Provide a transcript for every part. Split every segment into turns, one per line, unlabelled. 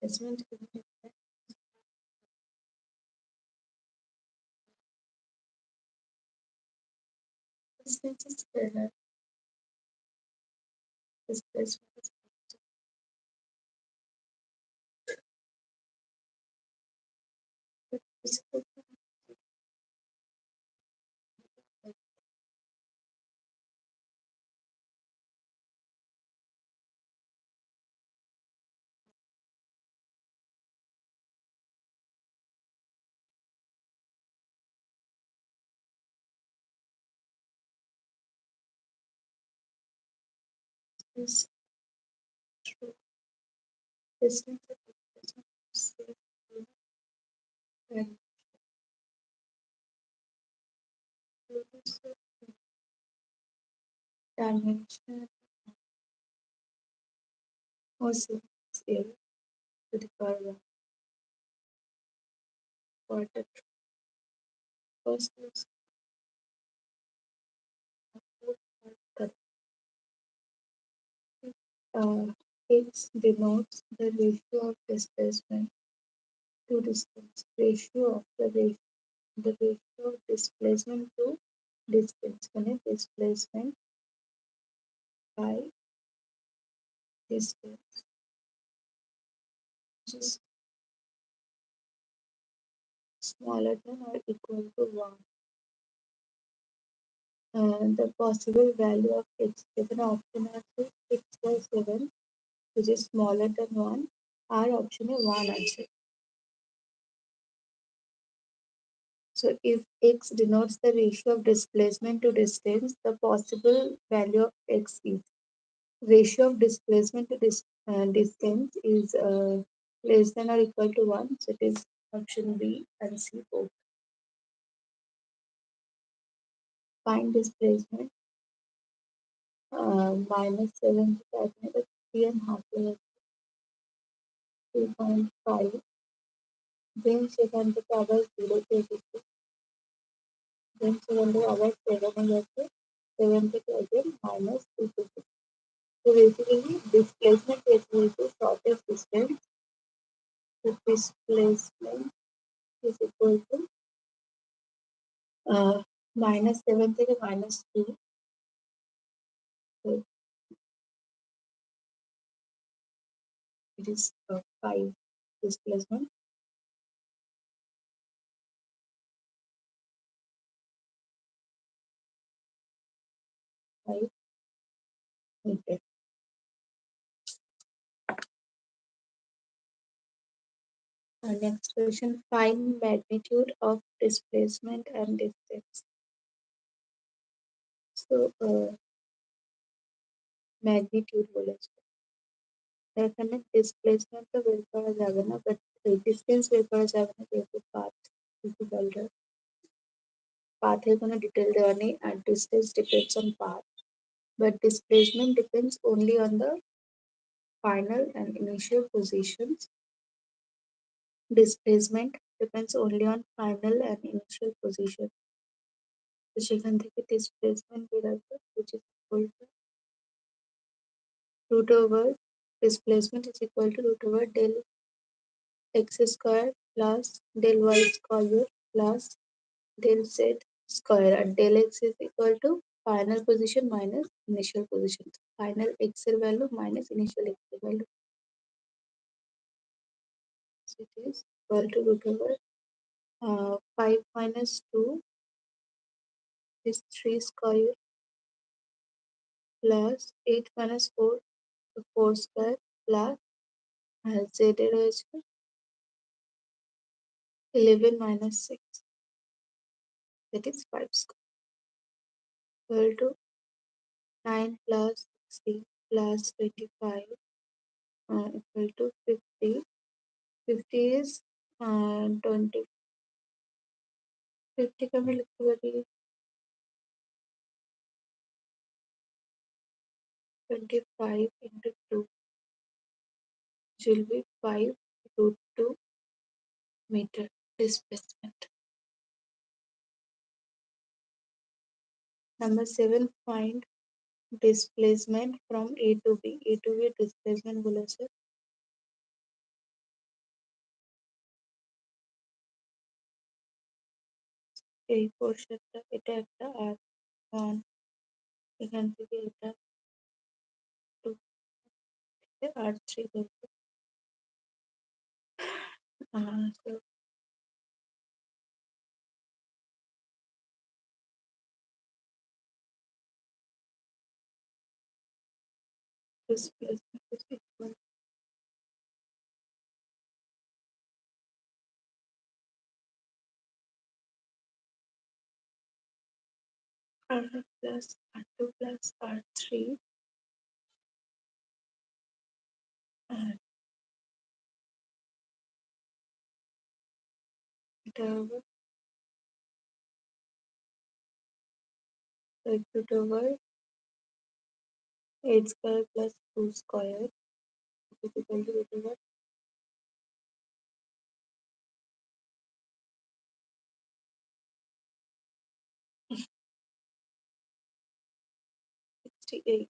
Displacement distance is scalar. Displacement is physical. Is true. Distance is displacement is safe and also dimension also scale to the power of quarter. First is that X denotes the ratio of displacement to distance. The ratio of displacement to distance. When displacement by distance which is smaller than or equal to 1. The possible value of x given option as x by 7 which is smaller than 1. Our option is 1 answer. So if x denotes the ratio of displacement to distance, the possible value of x is ratio of displacement to distance is less than or equal to 1. So it is option B and C both. Find displacement minus 75 meters, 3.5 minutes, 2.5. Then second the power 0 to 86. Then second the power 7 is 70 again minus 2 to 6. So basically displacement is equal to shortest distance. So displacement is equal to minus 70 to minus 2. So it is 5 displacement. 5 meter. Next question, find magnitude of displacement and distance. So magnitude बोले इसको. এখানে displacement তো বের করা যাবে না, but distance বের করা যাবে না যেহেতু path physical path এর কোনো detail দেওয়া নেই and distance depends on path, but displacement depends only on the final and initial positions. Displacement depends only on final and initial position. তো সেখান থেকে displacement বের আসবে which is equal to root over displacement is equal to root over del x square plus del y square plus del z square, and del x is equal to final position minus initial position. Final x এর value minus initial x এর value. So it is equal to root over 5 minus 2 is 3 square plus 8 minus 4 so 4 square plus z এর রয়েছে 11 minus 6 that is 5 square equal to 9 plus 16 plus 25 equal to 50. 50 is 20. 50 का मैं लिखते पारी 25 into 2 which will be 5 root 2 meter displacement. Number 7, find displacement from A to B. A to B displacement बोला sir এই পোর্শনটা এটা একটা আর ওয়ান এখান থেকে এটা টু আর থ্রি ধরবো তো displacement is equal R1 plus R2 plus R3 and এটা হবে root over 8 square plus 2 square is equal to root over 68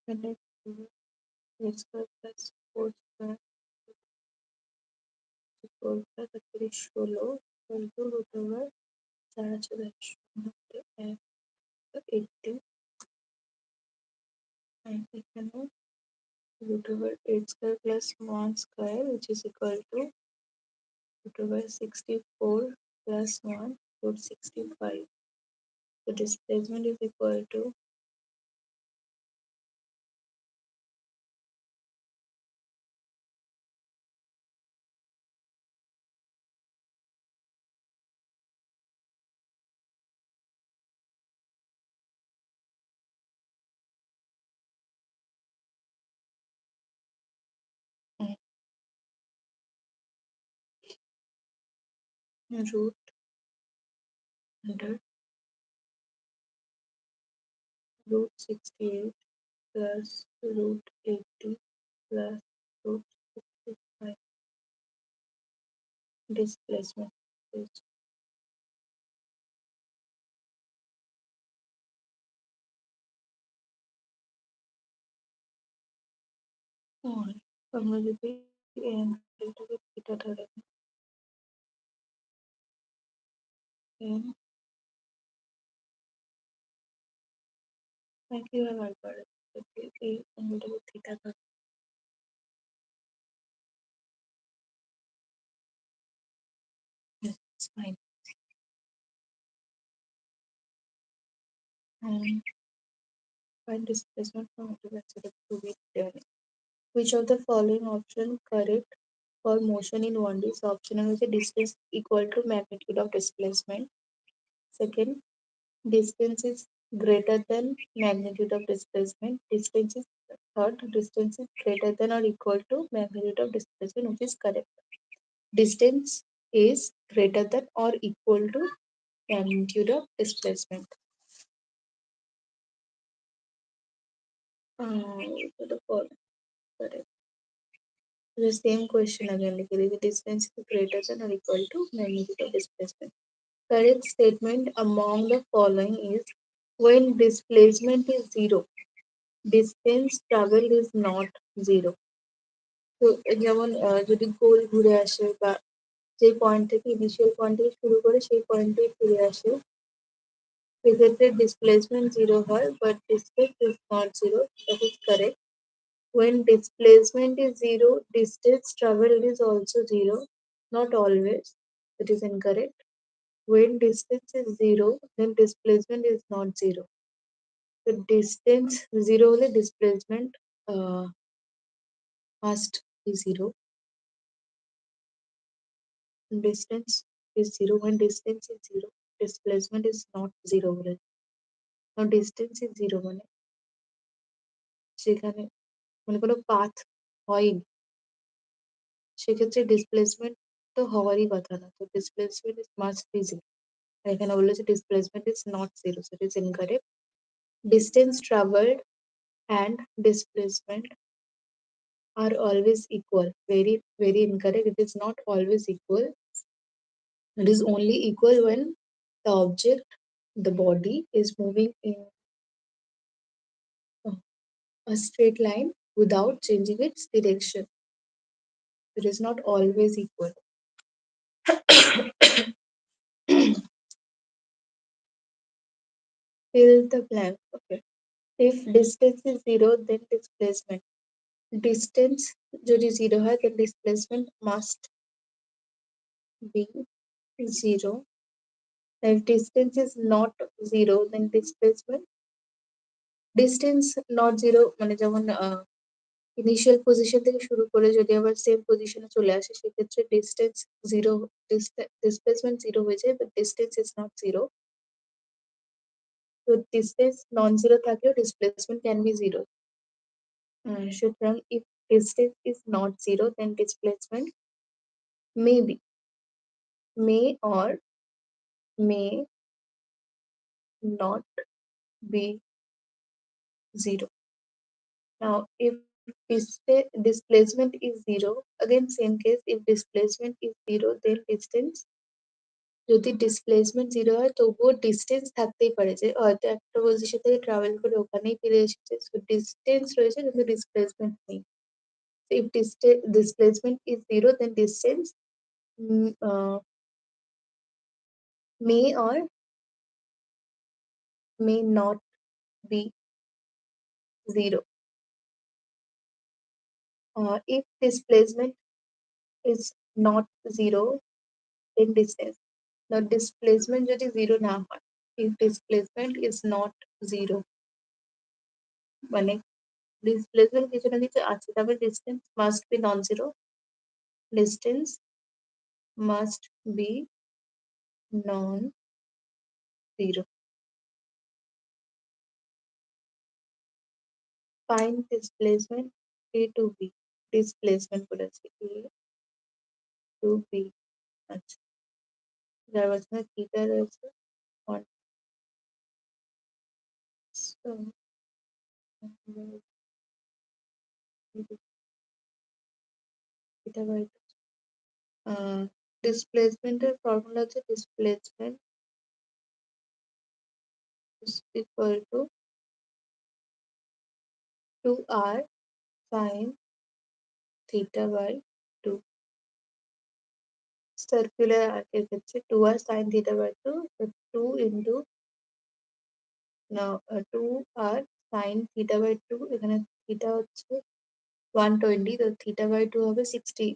and it's 8 square plus 4 square equal to 16 equal to root over 4 আছে 80 and এখানে root over 8 square plus 1 square which is equal to root over 64 plus 1 root 65. The displacement is equal to root under root 68 plus root 80 plus root 65 displacement is on আমরা যদি এই অ্যাঙ্গেলটাকে theta ধরে নিই একইভাবে বার করে যদি এই অ্যাঙ্গেলটাকে থিটা ধরে it's fine and find displacement from to be determined. Which of the following option correct for motion in 1D? So option A is distance equal to magnitude of displacement. Second, distance is greater than magnitude of displacement. Distance is third, distance is greater than or equal to magnitude of displacement, which is correct. Distance is greater than or equal to magnitude of displacement. So the following correct. The same question again, like the distance is greater than or equal to magnitude of displacement. Correct statement among the following is when displacement is zero, distance traveled is not zero. তো যেমন যদি গোল ঘুরে আসে বা যে point থেকে initial point থেকে শুরু করে সেই পয়েন্টে ফিরে আসে সেক্ষেত্রে ডিসপ্লেসমেন্ট জিরো হয় but distance is not zero that is correct when displacement is zero distance traveled is also zero not always it is incorrect when distance is zero then displacement is not zero the distance zero hole displacement must be zero distance is zero when distance is zero displacement is not zero হলে now distance is zero মানে সেখানে মানে কোনো path হয়নি সেক্ষেত্রে displacement তো হওয়ারই কথা না তো displacement is must be zero এখানে বললো যে displacement is not zero so it is incorrect distance traveled and displacement are always equal very incorrect it is not always equal it is only equal when the object the body is moving in a straight line without changing its direction. It is not always equal. Fill the blank. Okay. If distance is zero, then displacement. Distance যদি zero হয়, then displacement must be zero. If distance is not zero, then displacement distance not zero মানে যেমন initial position থেকে শুরু করে যদি আবার same পজিশনে চলে আসে সেক্ষেত্রে ডিস্টেন্স জিরো ডিসপ্লেসমেন্ট জিরো হয়ে যায় but distance is not zero তো ডিস্টেন্স নন জিরো থাকলেও ডিসপ্লেসমেন্ট ক্যান বি জিরো সুতরাং if distance is not zero then displacement may be may or may not be zero now if displacement is zero again same case if displacement is zero then distance যদি displacement zero হয় তবুও distance থাকতেই পারে যে হয়তো একটা position থেকে travel করে ওখানেই ফিরে এসেছে সো ডিস্টেন্স রয়েছে কিন্তু ডিসপ্লেসমেন্ট নেই if displacement is zero then distance may or may not be zero if displacement is not zero then distance now displacement যদি zero না হয় if displacement is not zero মানে displacement কিছু না কিছু আছে তবে distance must be non-zero distance must be non-zero find displacement a to b displacement বলেছি a to b আচ্ছা যার মাঝখানে থিটা রয়েছে one so থিটা বাই ডিসপ্লেসমেন্টের ফর্মুলা হচ্ছে displacement is equal to 2r sin theta by 2 circular আর্কের ক্ষেত্রে 2r sin theta by 2 so 2 into now 2r sin theta by 2 এখানে থিটা হচ্ছে 120 তো থিটা বাই 2 হবে 60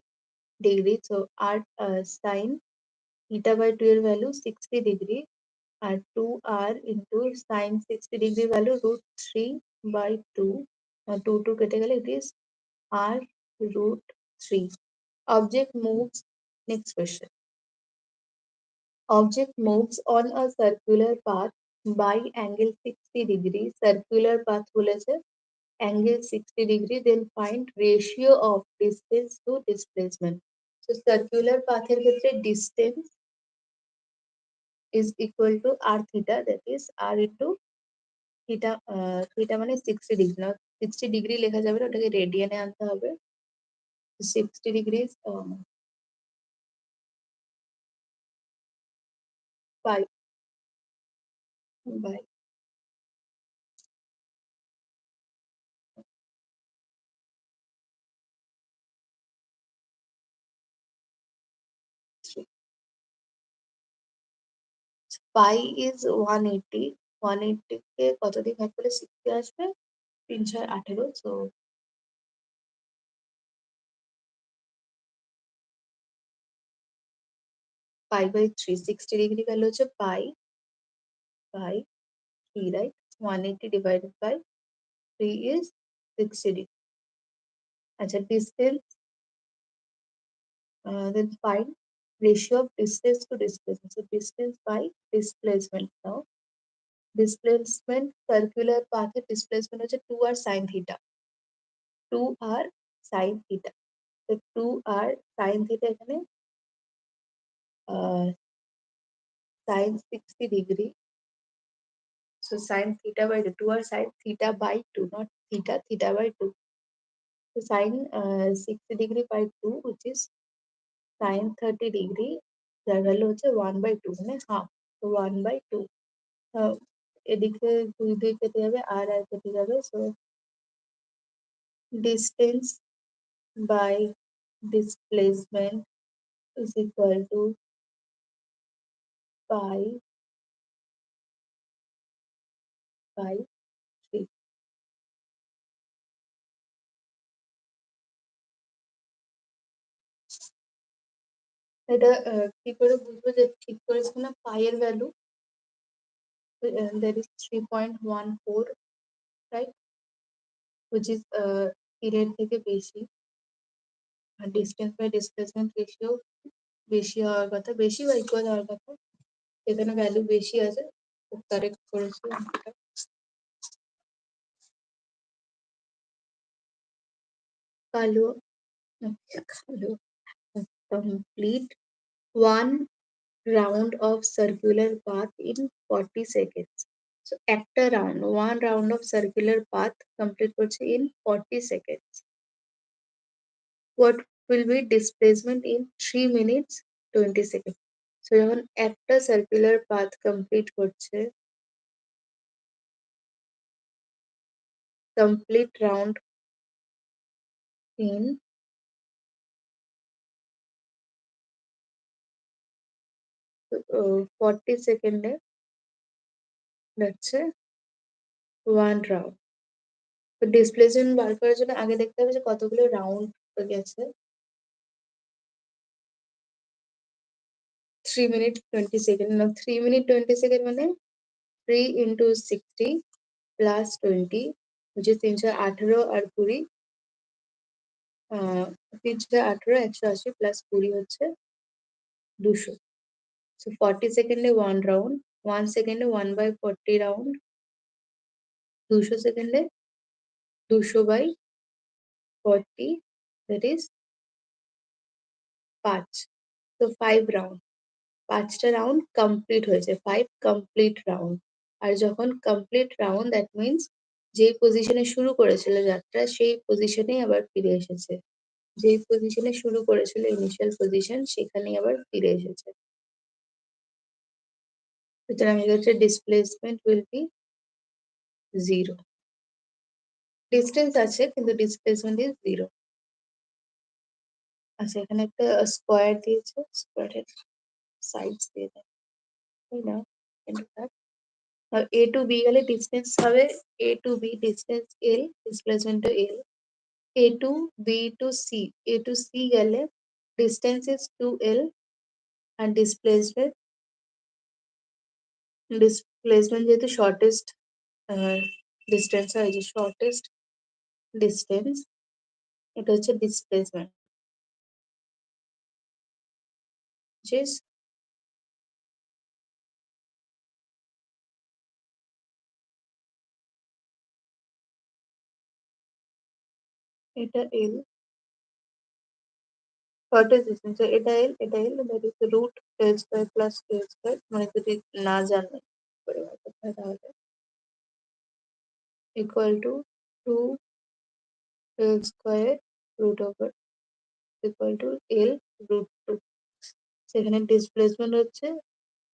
degree so r sin theta by 2 এর value 60 degree আর 2r into sin 60 degree value √3 by 2 2 কেটে গেলে it is r √3 object moves next question object moves on a circular path by angle 60 degree circular path বলেছে angle 60 degree then find ratio of distance to displacement so circular path এর ক্ষেত্রে distance is equal to r theta that is r into theta theta মানে 60 degree না 60 degree লেখা যাবে না ওটাকে রেডিয়ানে আনতে হবে 60 degrees pi by 3 pi is 180 180 কে কত দিয়ে ভাগ করলে 60 আসবে 3 6 18 so pi by 3 60 degree value হচ্ছে pi by 3 right 180 divided by 3 is 60 degree আচ্ছা distance then find ratio of distance to displacement so distance by displacement now displacement circular path এর displacement হচ্ছে 2r sin theta 2r sin theta so 2r sin theta এখানে sin 60 degree so sin theta by 2 2r sin theta by 2 not theta theta by 2 so sin 60 degree by 2 which is sin 30 degree যার value হচ্ছে 1 by 2 মানে half so 1 by 2 এদিকে 2 2 কেটে যাবে আর কেটে যাবে so distance by displacement is equal to pi by 3. এটা কি করে বুঝবো যে ঠিক করেছে না? পাই এর value that is 3.14, right, which is এর থেকে বেশি, আর ডিস্টেন্স বাই ডিসপ্লেসমেন্ট রেশিও বেশি হওয়ার কথা, বেশি বা ইকুয়াল হওয়ার কথা। এখানে ভ্যালু বেশি আছে, কারেক্ট করেছি অঙ্কটা। কালো কালো complete one round of circular path in 40 seconds. So একটা round, one round of circular path complete করছে in 40 seconds. What will be displacement in 3 minutes 20 seconds? So যখন একটা circular path complete করছে, complete round in 40 সেকেন্ডে যাচ্ছে one round. তো displacement বার করার জন্য আগে দেখতে হবে যে কতগুলো রাউন্ড গেছে। 3 মিনিট 20 সেকেন্ড, না 3 মিনিট 20 সেকেন্ড মানে 3 into 60 plus 20, which is 318 R 20, 318 180 plus 20 হচ্ছে 200। So 40 সেকেন্ডে 1 রাউন্ড, 1 সেকেন্ডে 1 by 40 রাউন্ড, 200 সেকেন্ডে 200 by 40, that is 5, so 5 round. 5টা রাউন্ড কমপ্লিট হয়েছে, 5 কমপ্লিট রাউন্ড। আর যখন কমপ্লিট রাউন্ড, দ্যাট মিনস যে পজিশনে শুরু করেছিল যাত্রা সেই পজিশনেই আবার ফিরে এসেছে, যে পজিশনে শুরু করেছিল ইনিশিয়াল পজিশন সেখানেই আবার ফিরে এসেছে। সুতরাং এক্ষেত্রে ডিসপ্লেসমেন্ট উইল বি 0। ডিস্টেন্স আছে কিন্তু ডিসপ্লেসমেন্ট ইজ 0। আচ্ছা, এখানে একটা স্কোয়ার দিয়েছে, স্কোয়ারের সাইডস দিয়ে দেয়, তাই না? এ টু বি গেলে ডিস্টেন্স হবে A to B, distance L, displacement L. A to B to C, A to C গেলে ডিস্টেন্স ইজ 2l আর ডিসপ্লেসমেন্ট যেহেতু শর্টেস্ট ডিস্টেন্স হয়, যে শর্টেস্ট ডিস্টেন্স, এটা হচ্ছে ডিসপ্লেসমেন্ট, এটা এল, শর্টেস্ট ডিস্টেন্স, এটা এল, এটা L, that is root L square plus L square. মানে যদি না জানো করে বার করতে হয় তাহলে equal to 2l square root over equal to L root 2। সেখানে ডিসপ্লেসমেন্ট হচ্ছে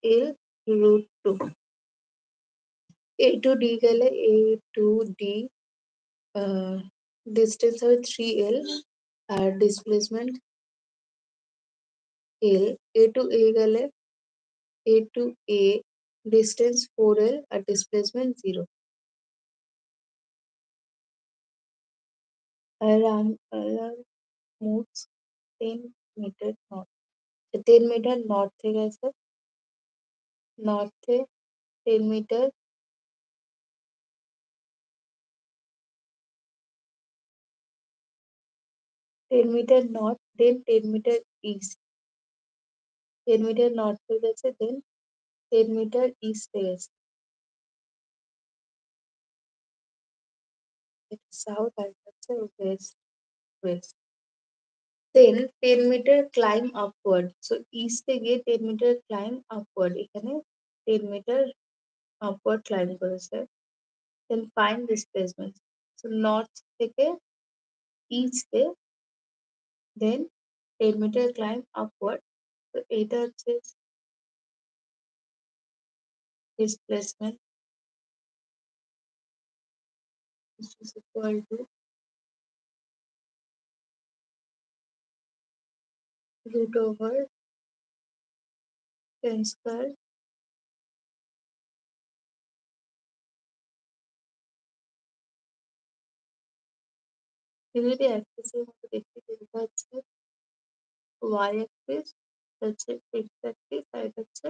L root 2। A to D গেলে এ টু ডি ডিস্টেন্স হবে 3l R displacement L. A to A গেলে A to A distance 4l আর displacement 0। Alarm moves 10 meter north. 10 metre নর্থে গেছে, নর্থে 10 metre, 10 metre north, then 10 metre east, 10 metre নর্থে গেছে, then 10 metre ইস্টে গেছে, সাউথ আর হচ্ছে west, west. Then 10 metre climb upward, so ইস্টে গিয়ে 10 মিটার ক্লাইম আপওয়ার্ড, এখানে 10 মিটার আপওয়ার্ড ক্লাইম করেছে। Then find displacement, so north থেকে ইস্টে, দেন 10 মিটার ক্লাইম আপওয়ার্ড, তো এইটা হচ্ছে displacement, which is equal to root over 10 square unity axis এর মধ্যে দেখতে যেটা হচ্ছে y axis হচ্ছে x axis আর এটা হচ্ছে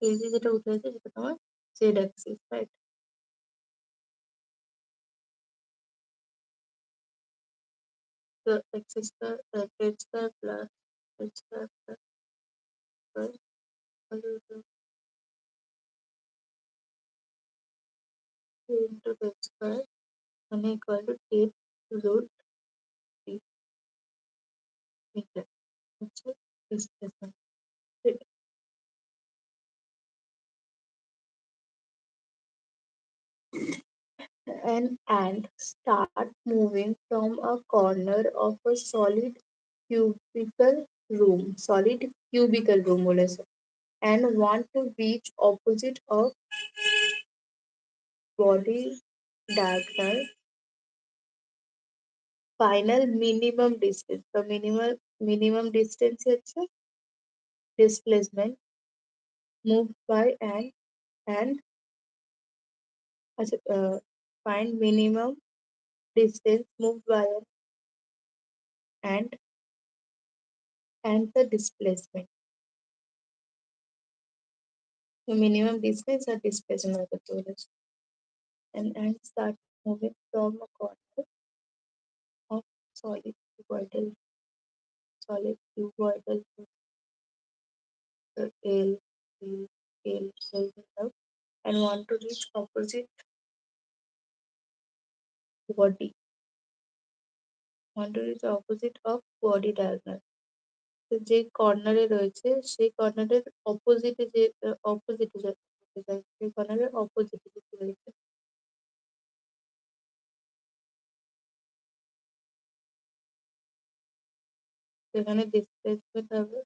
এই যে যেটা উঠে আছে সেটা তোমার z axis রাইট তো x square z square plus h square plus y into z square মানে equal to 10 root 3 মিটার হচ্ছে displacement and start moving from a corner of a solid cubical room বলেছে and want to reach opposite of body diagonal final minimum distance the minimum distance হচ্ছে displacement moved by and আচ্ছা find minimum distance moved by and and the displacement the minimum distance or displacement করতে বলেছে and start moving from a corner of solid cuboidal cuboidal L L and want to reach opposite body want to reach opposite of body diagonal তো যে কর্নারে রয়েছে সেই কর্নারের অপোজিটে যে অপোজিটে যেতে চাই সেই কর্নারের অপোজিটে যেতে রয়েছে সেখানে ডিসপ্লেসমেন্ট হবে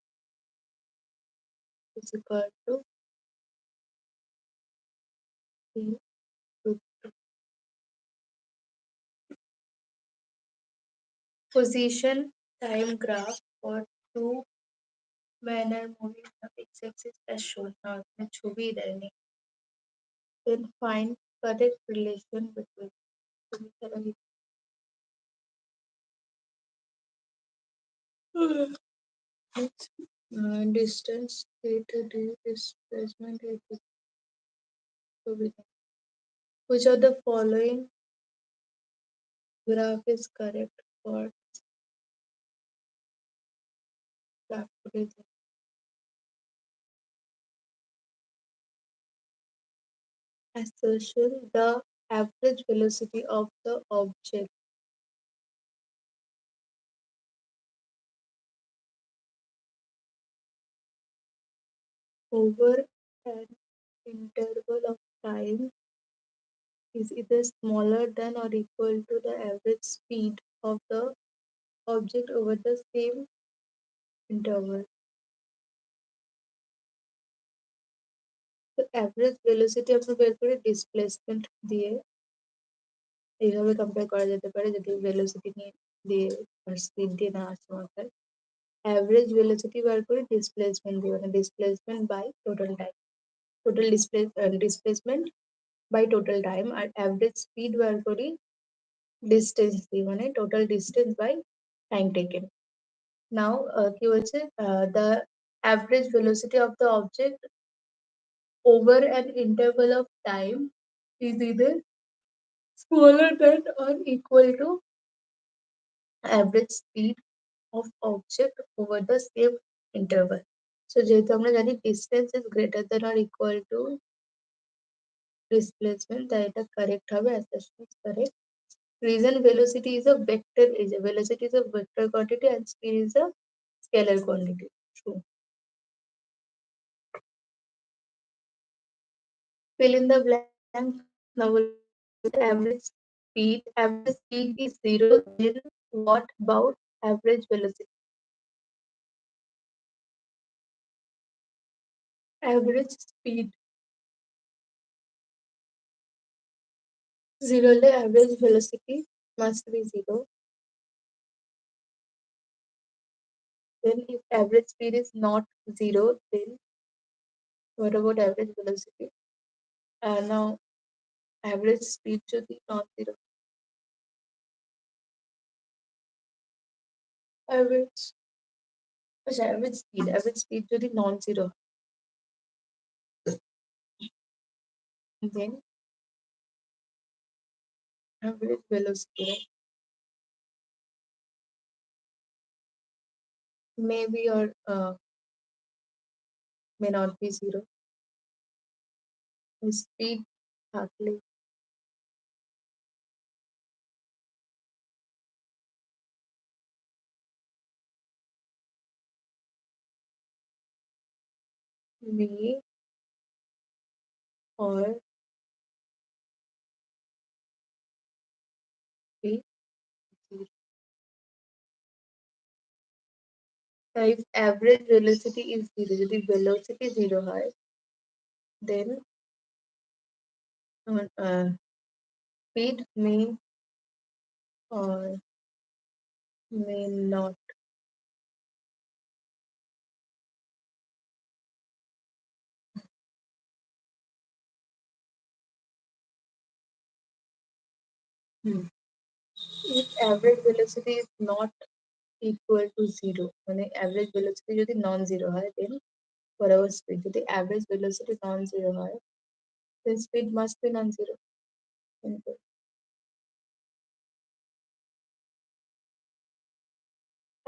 is equal to p root position time graph for two men are moving the x-axis as shown now এখানে ছবি দেয়নি then find correct relation between ছবি ছাড়া distance theta d displacement ছবি which of the following graph is correct for graph assertion the average velocity of the object over an interval of time is either smaller than or equal to the average speed of the object over the same interval. The average velocity আমরা বের করি displacement দিয়ে এইভাবে compare করা যেতে পারে যদি velocity নিয়ে দিয়ে আর স্পিড দিয়ে না আসে মাথায় average velocity বার করি displacement দিয়ে মানে displacement by total time total displacement by total time R average speed বার করি distance দিয়ে মানে total distance by time taken now কি বলছে the average velocity of the object over an interval of time is either smaller than or equal to average speed of object over the same interval. So যেহেতু আমরা জানি distance is greater than or equal to displacement তাই এটা correct হবে assertion is correct. Reason velocity is a vector is a velocity is a vector quantity and speed is a scalar quantity. True. Fill in the blank. Now average speed is zero. Then what about average velocity? Average speed zero le average velocity must be zero. Then if average speed is not zero, then what about average velocity? Now average speed should be non-zero. Average, average speed should be non-zero. Then average velocity, right? Maybe or may not be zero. The speed hardly may or be zero. Now, if average velocity is zero, the velocity zero high, then speed may or may not. Hmm. If average velocity is not equal to zero, মানে average velocity যদি non-zero হয়, then whatever speed, যদি average velocity non-zero হয়, then speed must be non-zero. Simple.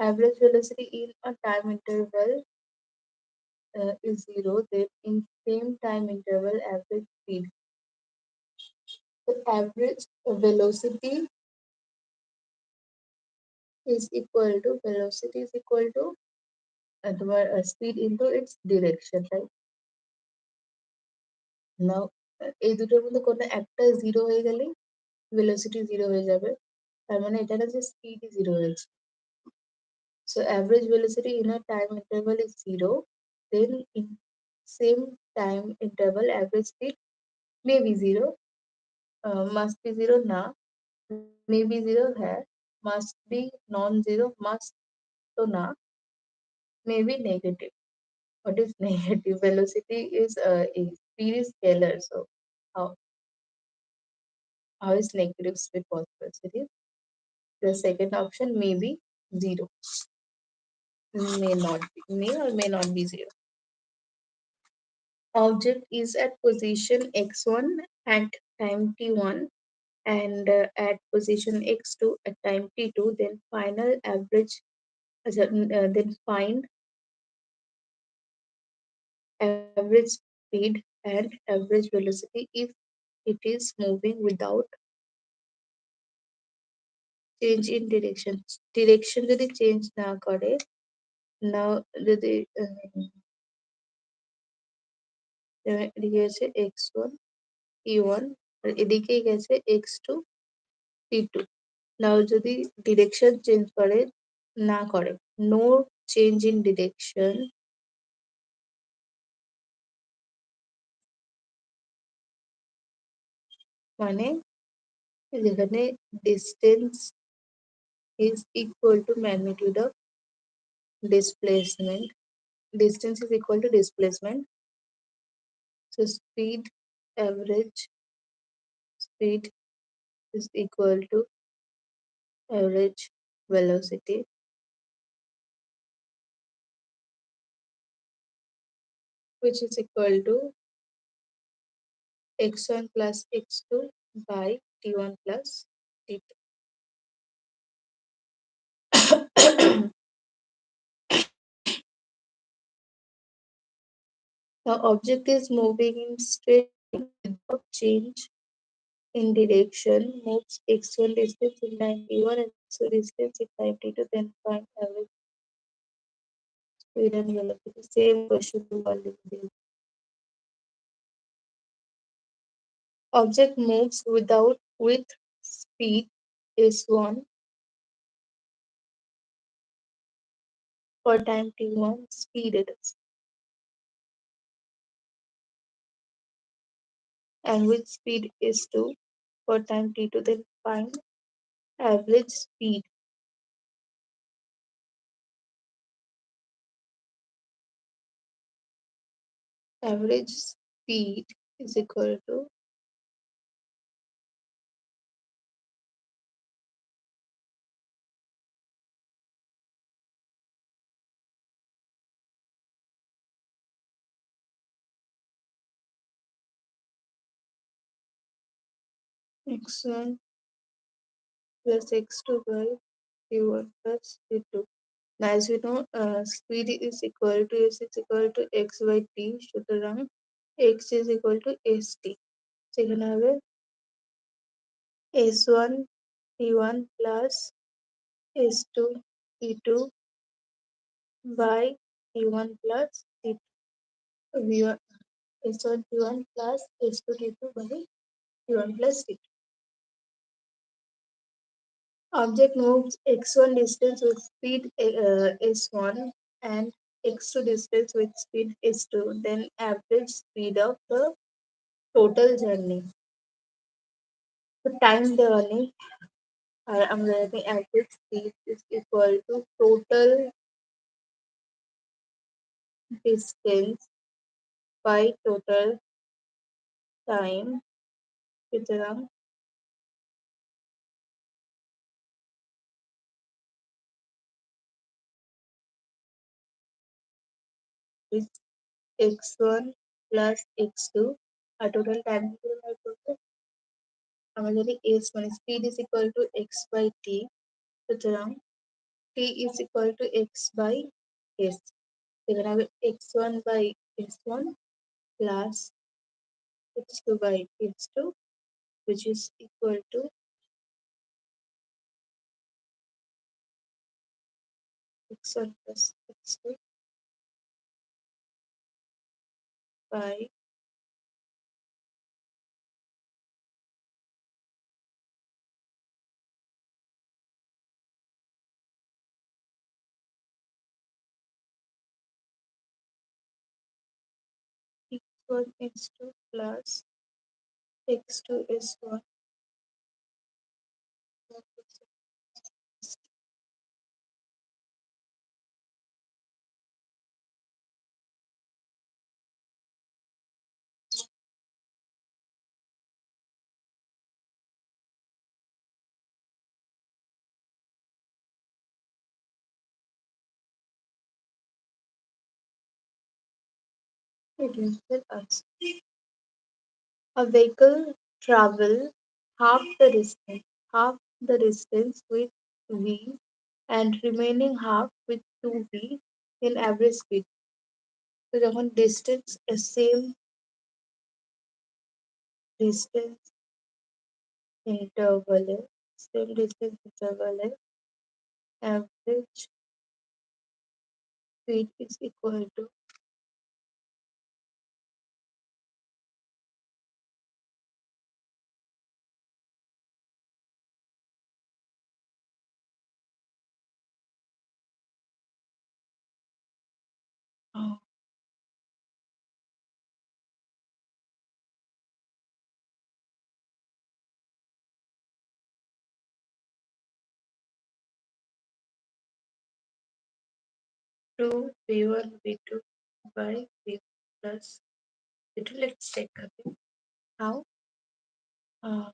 Average velocity in a time interval is zero, then in same time interval, average speed. The average velocity is equal to তোমার speed into its direction, right? Now এই দুটোর মধ্যে কোনো একটা zero হয়ে গেলে velocity zero হয়ে যাবে, তার মানে এটা না যে স্পিড জিরো হয়েছে। So average velocity in a time interval is zero, then in same time interval average speed may be zero, must be zero না, may be zero হ্যাঁ, must be non-zero, must তো না, may be negative. What is negative? Velocity is a speed is scalar, so how how is negative speed possible? So it is the second option may be zero, may not be, may or may not be zero. Object is at position x1 at time t1 and at position x2 at time t2, then final average then find average speed and average velocity if it is moving without change in direction. Direction যদি change না করে, না যদি এদিকে গেছে x1 t1 আর এদিকেই গেছে x2 t2, নাও যদি ডিরেকশন চেঞ্জ করে না করে, নো চেঞ্জ ইন ডিরেকশন, মানে যেখানে distance is equal to magnitude of displacement, distance is equal to displacement, so average speed is equal to average velocity, which is equal to x1 plus x2 by t1 plus t2. The object is moving in straight line without change in direction, moves x1 distance in time t1 and so distance in time t2, then find average speed and velocity. Same question to already. Object moves with speed s1 for time t1, speed it is, and with speed s2 for time t2, then find average speed average speed is equal to x1 plus x2 by v1 plus v2. Now, as we know, speed is equal to s is equal to x by t, সুতরাং x is equal to st. সেখানে হবে s1 t1 plus s2 t2 by t1 plus t2 v1 s1 t1 plus s2 t2 by t1 plus t2. Object moves x1 distance with speed s1 and x2 distance with speed s2, then average speed of the total journey. The time journey আমরা জানি average speed is equal to total distance by total time. সুতরাং is x1 plus x2 R total time বার করতে আমরা জানি s মানে speed is equal to x by t, সুতরাং t is equal to x by s. এখানে হবে x1 by s1 plus x2 by s2, which is equal to x1 plus x2 by x1 x2 plus x2 s1 reduces us. A vehicle travel half the distance with v and remaining half with 2v in average speed. তো যখন distance distance interval same distance interval average speed is equal to uh, 2 v1 v2 by v plus v2. Let's check again how. Uh,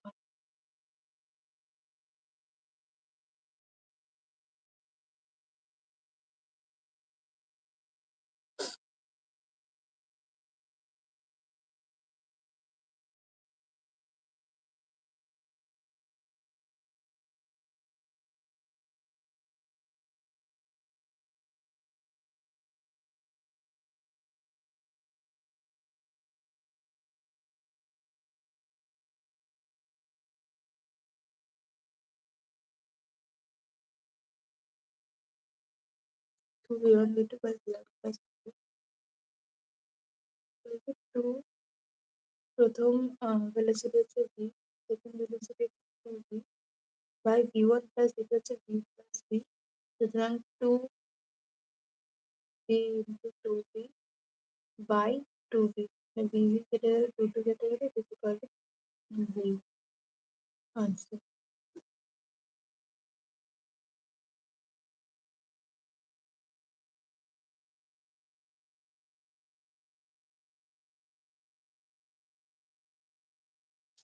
two v1 v2 by v plus two প্রথম velocity হচ্ছে v, second velocity 2v by v1 plus এটা হচ্ছে v plus v, সুতরাং 2v into 2v by 2v, v কেটে গেলে 2 কেটে গেলে this is equal to v answer.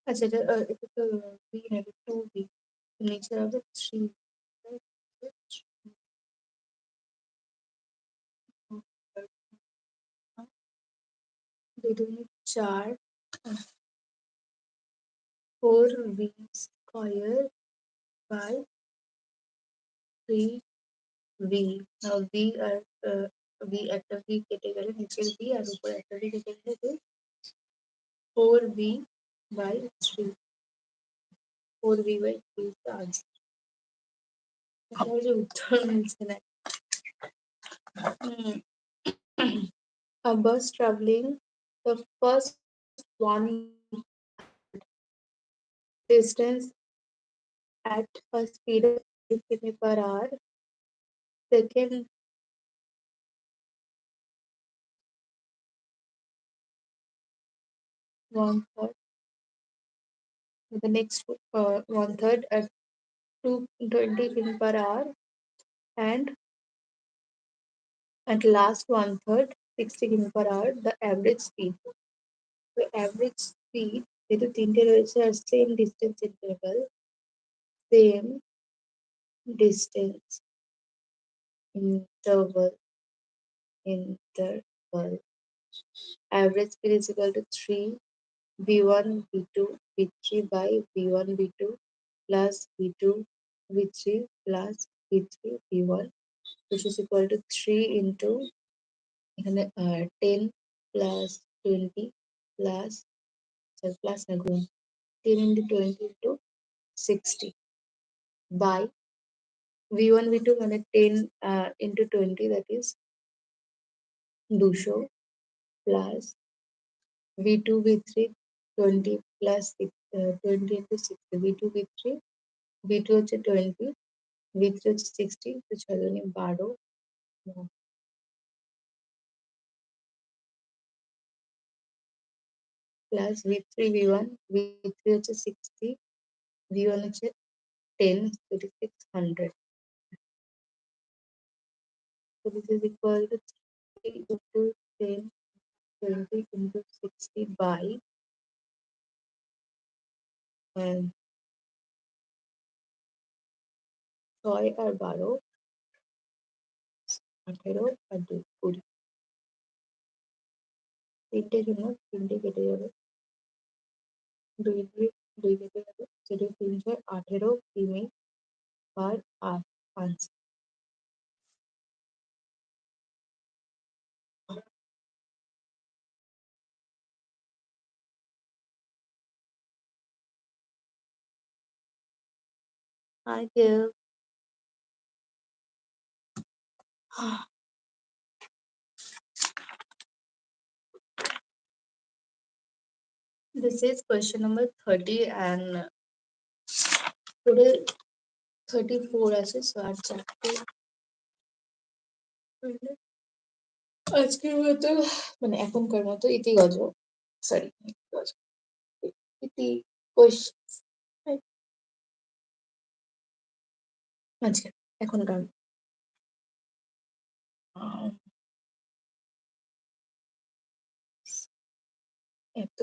আচ্ছা এটা তো v নেবে 2v, নিচে হবে 3, দুই দুগুণে 4, 4v square by 3v। Now v আর v একটা v কেটে গেলে নিচের v আর উপরে একটা v কেটে গেলে 4v by 3, 4v by 3 answer. সহজে উত্তর মিলছে না। A bus traveling the first one distance at a speed of 50 km per hour, second one third, the next one third at 220 km per hour, and at last one third 60 km per hour, the average speed. So average speed যেহেতু তিনটে রয়েছে আর same distance interval, same distance interval interval average speed is equal to 3 v1 v2 v3 by v1 v2 plus v2 v3 plus v3 v1, which is equal to 3 into এখানে 10 plus 20 plus plus না গুণ 10 into 20 into 60 by v1 v2 মানে 10 into 20, that is 200 plus v2 v3 20 plus 20 into 60 v2 v3 v2 হচ্ছে 20 v3 হচ্ছে 60, তো 6 দুগুণে 12 plus v3 v1 v3 হচ্ছে 60 v1 হচ্ছে 10, so it is 600. So this is equal to 3 into 10 20 into 60 by 6 আর 12 18 আর 2 20, তিনটে জন্য তিনটে কেটে যাবে, 2 দিয়ে 2 কেটে যাবে, সেটা 3 18 কিমি per hour answer. I give this is question number 30 and today 34 আছে, so আর চারটে আজকের মতো মানে এখনকার মতো ইতিগজ, সরি ইতি কোয়েশ্চেন্স আচ্ছা এখনকার এত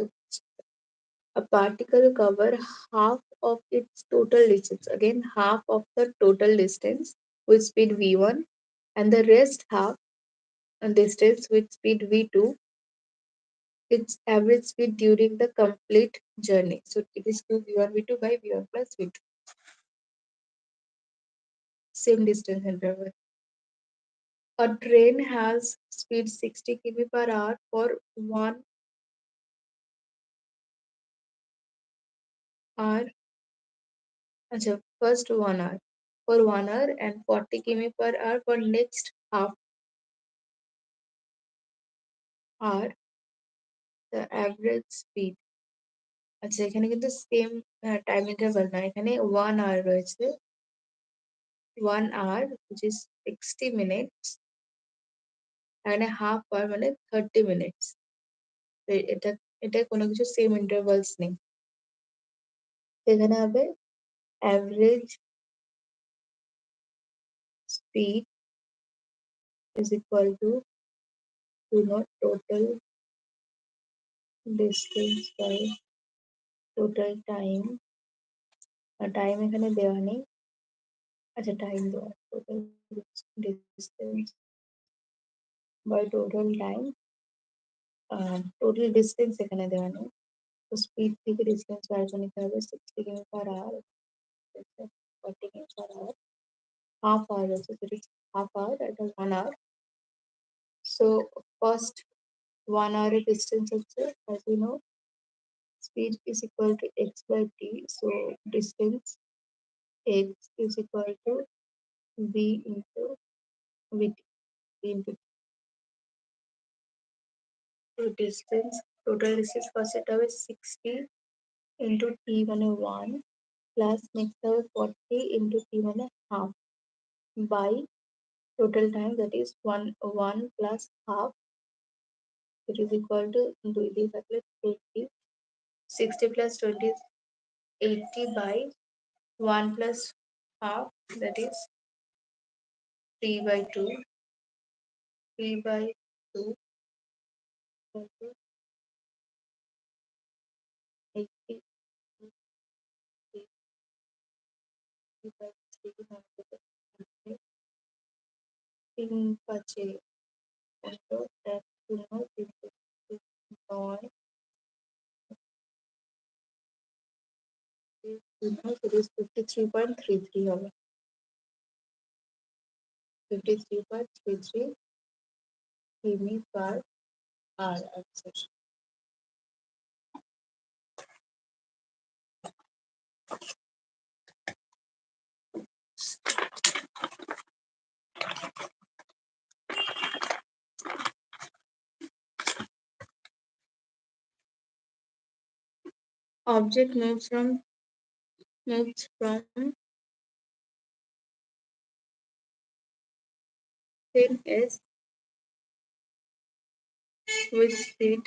a particle cover half of its total distance, again half of the total distance with speed v1 and the rest half distance with speed v2, its average speed during the complete journey. So it is 2 v1 v2 by v1 plus v2. Same distance interval. A train has speed 60 km per hour for 1 hour. Achha, first 1 hour. For 1 hour and 40 km per hour for next half hour. The average speed. আচ্ছা এখানে কিন্তু same time interval না, এখানে 1 hour রয়েছে, 1 hour which is 60 minutes and a half hour মানে 30 minutes. তো এটা এটা কোনো কিছু সেম ইন্টারভালস নেই, এখানে হবে average speed is equal to not total distance by total time time এখানে দেওয়া নেই আচ্ছা টাইম দেওয়া total distance by total time total distance এখানে দেওয়া নেই তো স্পিড থেকে ডিসটেন্স বার করে নিতে হবে 60 কিমি পার আওয়ার 40 কিমি per hour half hour also there is half hour that is 1 hour so first 1 hour distance also as we know speed is equal to x by t so distance x is equal to v into vt v into t. So distance total distance first it হবে 60 into t মানে 1 plus next হবে 40 into t মানে half by total time that is 1 plus half it is equal to 2 দিয়ে থাকলে 20 60 plus 20 is 80 by 1 plus half that is 3 by 2 3 by 2 equal to 80 3 by 3 তিন পাঁচে 15 এক শূন্য তিন নয় শূন্য 53.33 হবে 53.33 কিমি পার আওয়ার আচ্ছা object moves from 10s with speed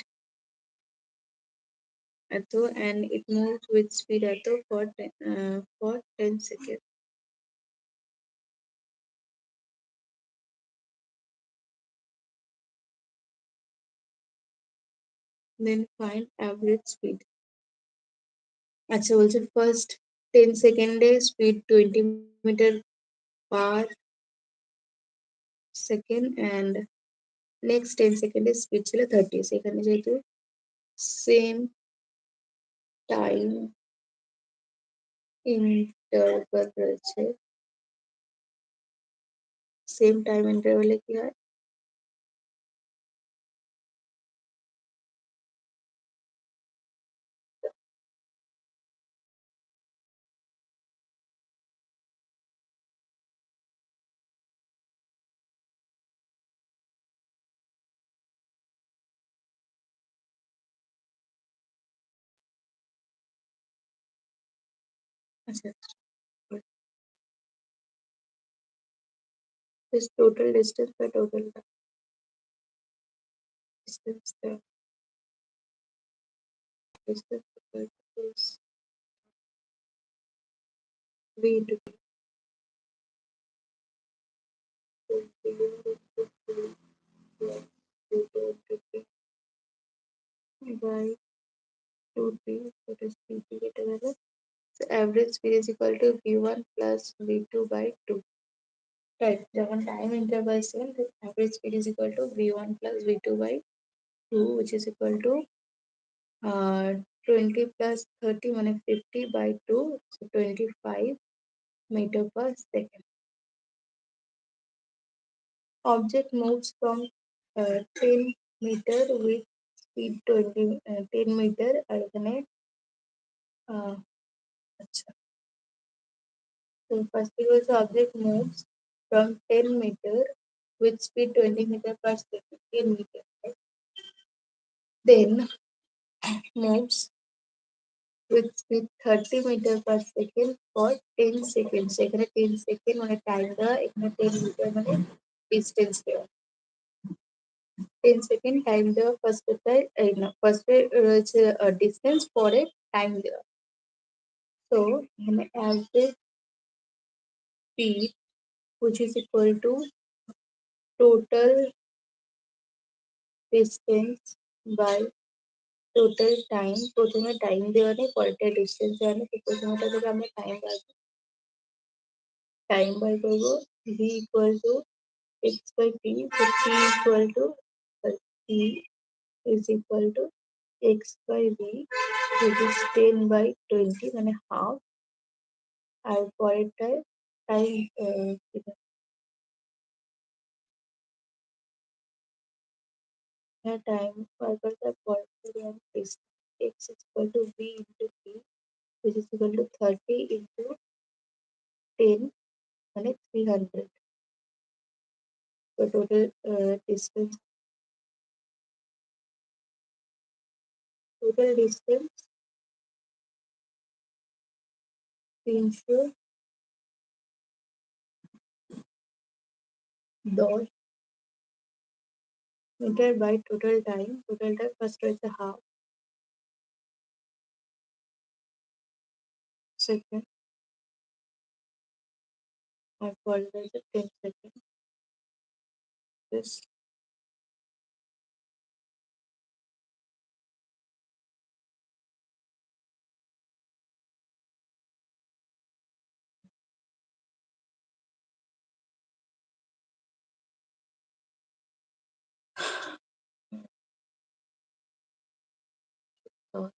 এত and it moves with speed এত for 10 seconds then find average speed আচ্ছা বলছে first 10 সেকেন্ডে speed 20 metre per second and next 10 সেকেন্ডে speed ছিল 30 সেখানে যেহেতু same time interval রয়েছে same time interval এ কি হয় আচ্ছা this total distance by total distance the distance is v into by 2t that is pt কেটে গেল so average speed is equal to v1 plus v2 by 2 right যখন time interval same then average speed is equal to v1 plus v2 by 2 which is equal to 20 plus 30 মানে 50 by 2 so 25 meter per second object moves from 10 meter with speed 10 meter আর এখানে আচ্ছা so first thing was object moves from 10 meter with speed 20 meter per second 10 meter right? Then moves with speed 30 meter per second for 10 seconds এখানে 10 second মানে time দেওয়া এখানে 10 metre মানে distance দেওয়া 10 second time দেওয়া ফার্স্টটায় এই না ফার্স্টে রয়েছে ডিস্টেন্স পরে টাইম দেওয়া তো এখানে average speed which is equal to total distance by total time প্রথমে টাইম দেওয়া নেই পরেরটা ডিস্টেন্স দেওয়া নেই তো প্রথমেটা থেকে আমরা টাইম বার করবো v equal to x by t so t equal to t is equal to x by v which is 10 by 20 মানে হাফ আর পরেরটায় টাইম টাইম বার করতে পরেরটা আমি x is equal to v into t which is equal to 30 into 10 মানে 300 তো total distance total distance 310 metre by total time first রয়েছে half second আর পরে রয়েছে 10 second this thought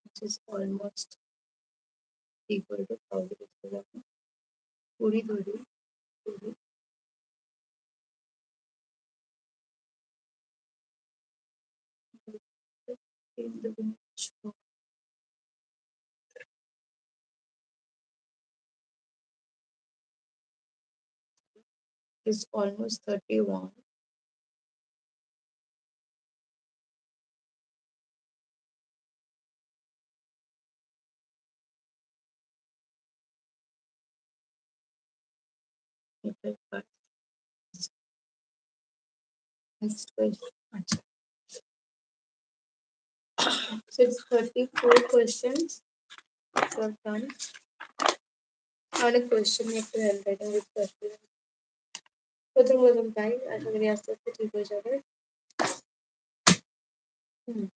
which is almost equal to 1000 কুড়ি ধরি কুড়ি তিন দুগুণ is almost 31 meter per Next question. अच्छा. So it's 34 questions. So I've done. On a question you have to handwriting with question. प्रथम वजन काय अशा घरी असतात ते ठीक हो जावे. हम्म.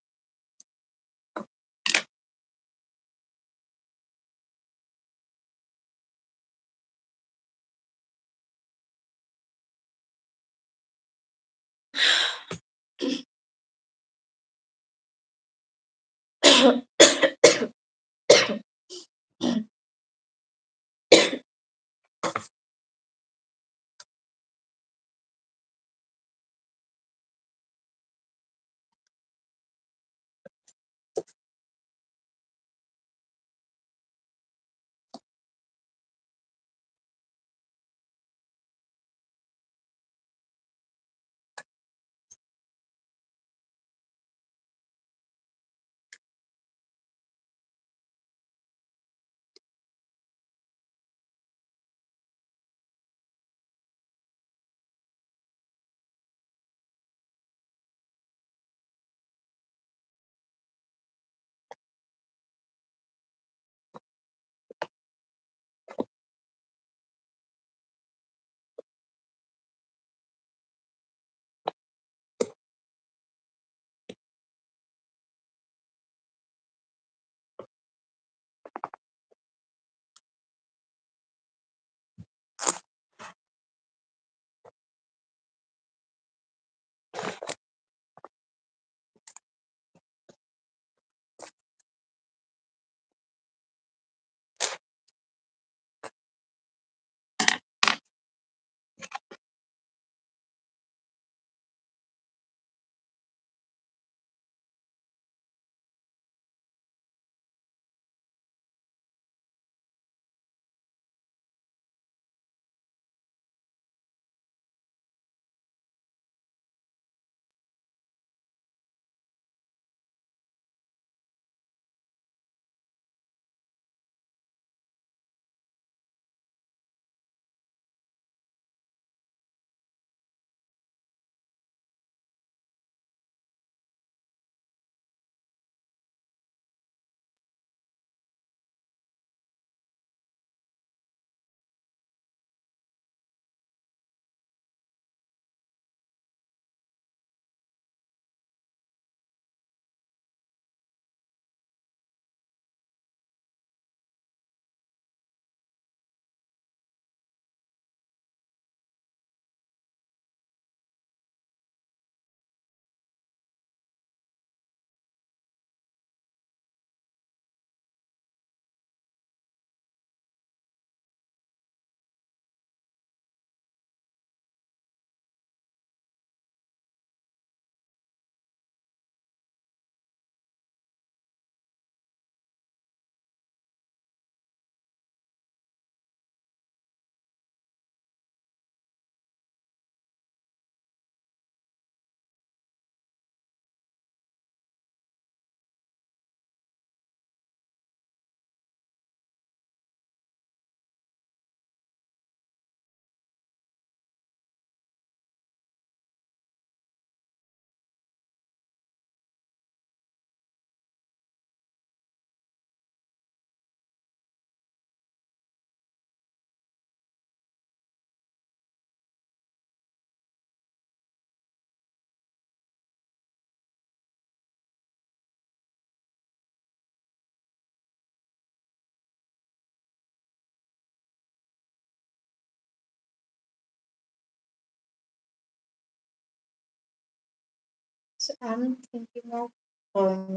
So I'm thinking of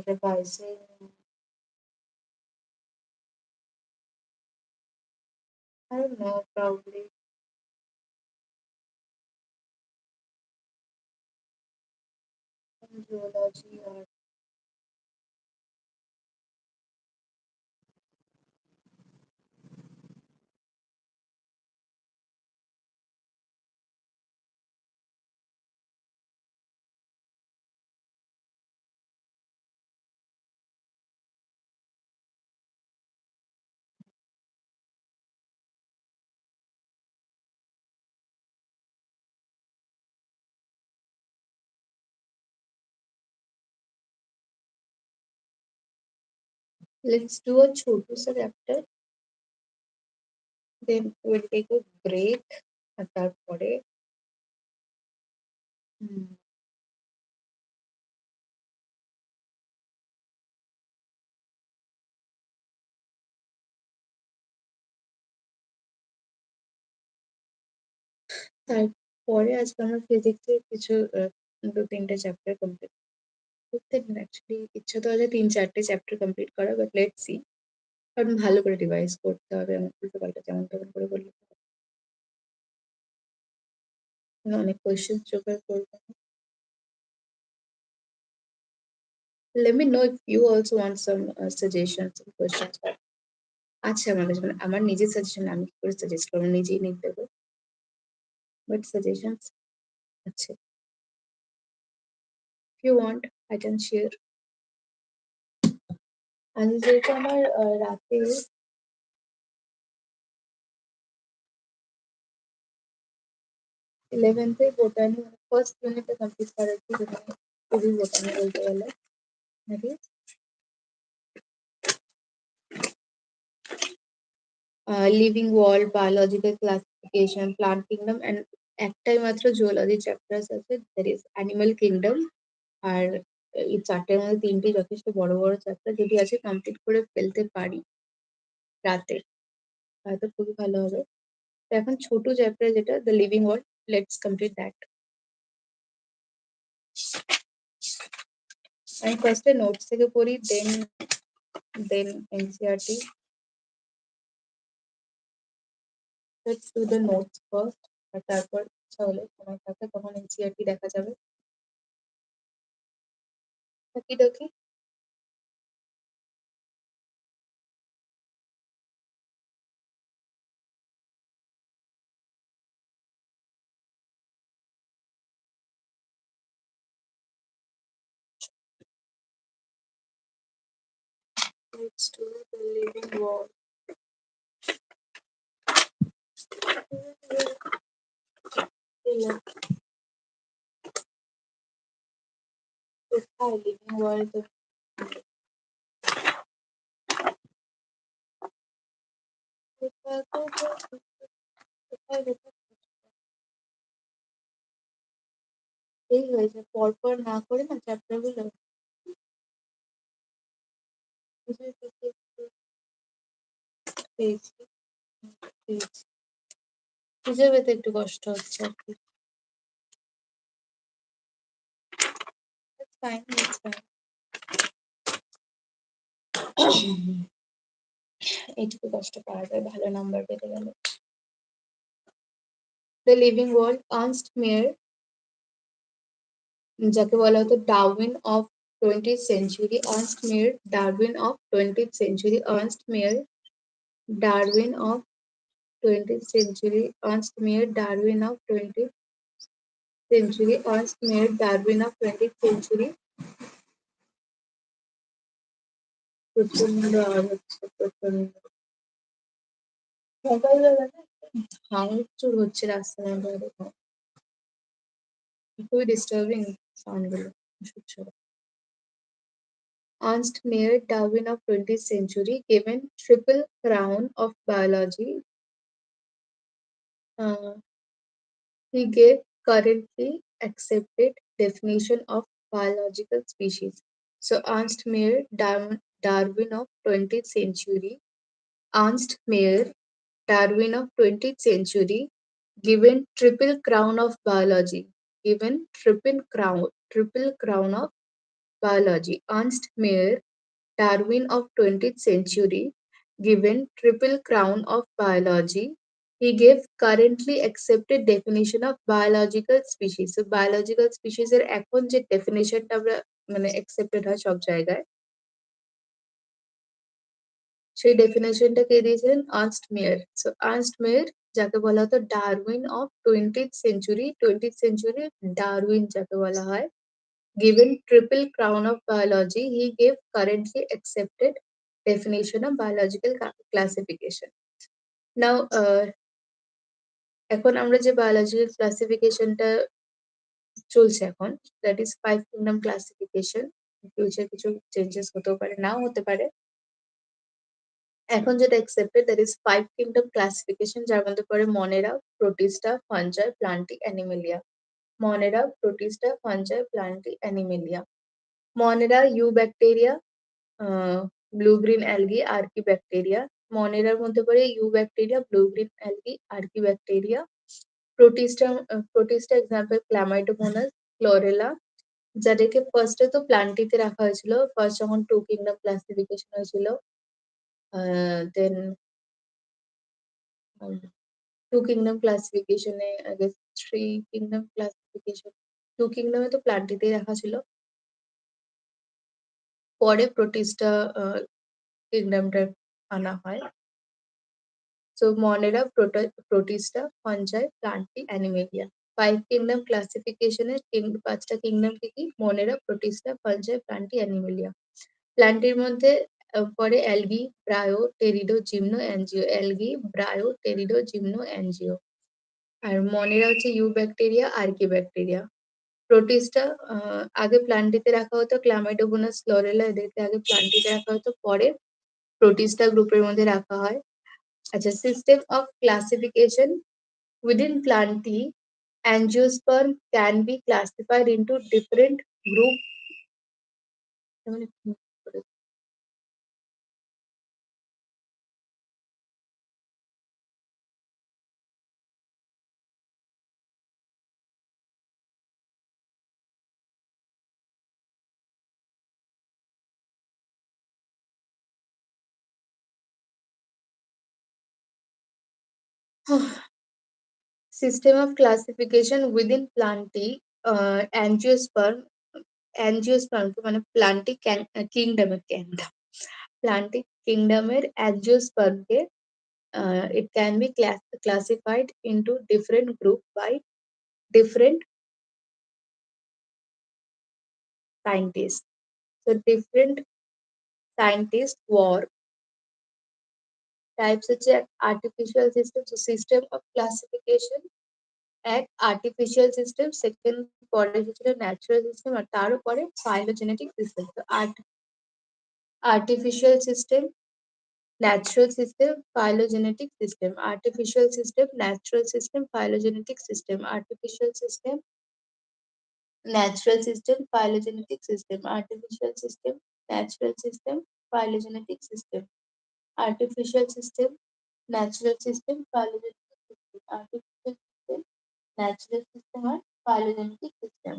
revising. I don't know, probably in zoology or Let's do a chotu sa chapter. Then we'll take a break at that point. তারপরে আজকে আমরা ফিজিক্সের কিছু ২-৩ চ্যাপ্টার কমপ্লিট করতে অ্যাকচুয়ালি ইচ্ছা তো আছে ৩-৪টে চ্যাপ্টার কমপ্লিট করা, বাট লেটস সি। কারণ ভালো করে রিভাইজ করতে হবে, এমন উল্টোপাল্টা যেমন তেমন করে বললে অনেক কোয়েশ্চেন জোগাড় করবো। Let me know if you also want some suggestions, some questions. আচ্ছা, আমার কাছে মানে আমার নিজের সাজেশন আমি কি করে সাজেস্ট করবো, নিজেই নিতে দেবো, বাট সাজেশনস আছে। If you want, I can share. আমি যেহেতু আমার রাতে 11th এ বোটানি ফার্স্ট ইউনিটটা কমপ্লিট করার ছিল, মানে খুবই বোটানি বলতে গেলে। নাকি living world, biological classification, plant kingdom and একটাই মাত্র জুওলজি চ্যাপ্টার্স আছে, দ্যাট ইজ অ্যানিমাল কিংডম। আর এই ৪টের মধ্যে ৩টেই যথেষ্ট বড় বড় চ্যাপ্টার, যদি আজকে কমপ্লিট করে ফেলতে পারি রাতে হয়তো খুবই ভালো হবে। তো এখন ছোট চ্যাপ্টার যেটা the living world, let's complete that. আমি ফার্স্টে নোটস থেকে পড়ি, then then NCERT. Let's do the notes first, আর তারপর ইচ্ছা হলে সময় থাকলে তখন এনসিইআরটি দেখা যাবে। Okey dokey. Let's do the living world. কোথায় লিভিং ওয়ার্ল্ড? এই হয়েছে পরপর না করে না চ্যাপ্টার গুলো পেয়েছি পেয়েছি খুঁজে পেতে একটু কষ্ট হচ্ছে আর কি। That's fine, that's fine. এইটুকু কষ্ট পাওয়া যায় ভালো নাম্বার পেতে গেলে। The living world, Ernst Mayr, যাকে বলা হতো Darwin of 20th century, Ernst Mayr, Darwin of 20th century, Ernst Mayr, Darwin of 20th century, Ernst Mayr, Darwin of 20th century, Ernst Mayr, Darwin of 20th century. প্রচন্ড আওয়াজ হচ্ছে, প্রচন্ড সকালবেলা না ভাঙচুর হচ্ছে রাস্তার মধ্যে, এরকম খুবই ডিস্টার্বিং সাউন্ড গুলো। Ernst Mayr, Darwin of 20th century, given triple crown of biology. Uh, he gave currently accepted definition of biological species. So Ernst Mayr, Darwin of 20th century, Ernst Mayr, Darwin of 20th century, given triple crown of biology, given triple crown of biology. Ernst Mayr, Darwin of 20th century, given triple crown of biology. He gave currently accepted definition of biological species. So biological species এর এখন যে ডেফিনেশনটা আমরা মানে accepted হয় সব জায়গায়, সেই ডেফিনেশনটা কে দিয়েছিলেন? আর্নস্ট মেয়ার। সো আর্নস্ট মেয়ার, যাকে বলা হতো Darwin of 20th century, 20th century Darwin যাকে বলা হয়, given triple crown of biology, he gave currently accepted definition of biological classification. Now, এখন আমরা যে বায়োলজিক্যাল ক্লাসিফিকেশনটা চলছে এখন, that is 5 kingdom classification. Future কিছু চেঞ্জেস হতেও পারে, নাও হতে পারে। এখন যেটা accepted that is 5 kingdom classification যার মধ্যে পড়ে Monera, Protista, Fungi, Plantae, Animalia. Monera, Protista, Fungi, Plantae, Animalia. Monera, Eubacteria, blue-green algae, Archaebacteria. Moneraর মধ্যে পড়ে Eubacteria, blue-green algae, Archaebacteria. Protista example Chlamydomonas, Chlorella, যাদেরকে ফার্স্টে তো প্লান্টিতে রাখা হয়েছিল ফার্স্ট যখন টু কিংডম ক্লাসিফিকেশন হয়েছিল দেন টু কিংডম ক্লাসিফিকেশনে আগে থ্রি কিংডম ক্লাসিফিকেশন টু কিংডমে তো প্লান্টিতেই রাখা ছিল পরে প্রোটিস্টা কিংডমটা আনা হয় so Monera Protista Fungi Plantae Animalia 5 kingdom ক্লাসিফিকেশনের পাঁচটা কিংডম কি কি Monera Protista Fungi Plantae Animalia প্ল্যান্টের মধ্যে পড়ে algae bryo pterido gymno angio algae bryo pterido gymno angio আর মনেরা হচ্ছে eubacteria archaebacteria Protista আগে প্লান্টিতে রাখা হতো ক্লামাইডোমোনাস ফ্লোরেলা এদেরকে আগে প্লান্টিতে রাখা হতো পরে প্রোটিস্টা গ্রুপের মধ্যে রাখা হয় আচ্ছা system of classification within plenty angiosperm can be classified into different group system of classification within Plantae, angiosperm মানে প্লান্টিক কিংডমের ক্যান্ডা প্লান্টিক কিংডমের অ্যাঞ্জিওস্পার্মকে it can be classified into different group by different scientists. So different scientists work types হচ্ছে artificial system, so system of classification এক artificial system second পরে ছিল natural system আর তার উপরে phylogenetic system তো artificial system natural system phylogenetic system artificial system natural system phylogenetic system artificial system natural system phylogenetic system artificial system natural system phylogenetic system artificial system natural system phylogenetic system artificial system natural system আর phylogenetic system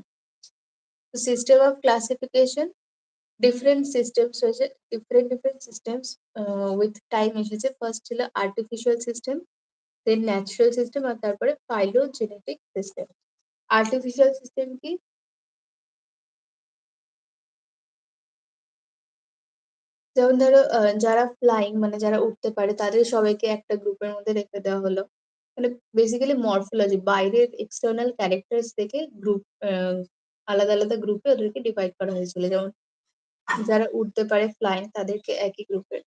তো system of classification different systems হয়েছে different systems with time এসেছে first ছিল artificial system দেন natural system আর তারপরে phylogenetic system artificial system কি যেমন ধরো যারা ফ্লাইং মানে যারা উঠতে পারে তাদের সবাইকে একটা গ্রুপের মধ্যে রেখে দেওয়া হলো মানে বেসিক্যালি মরফোলজি বাইরের এক্সটার্নাল ক্যারেক্টার্স থেকে গ্রুপ আলাদা আলাদা গ্রুপে ওদেরকে ডিভাইড করা হয়েছিল যেমন যারা উঠতে পারে ফ্লাইং তাদেরকে একই গ্রুপে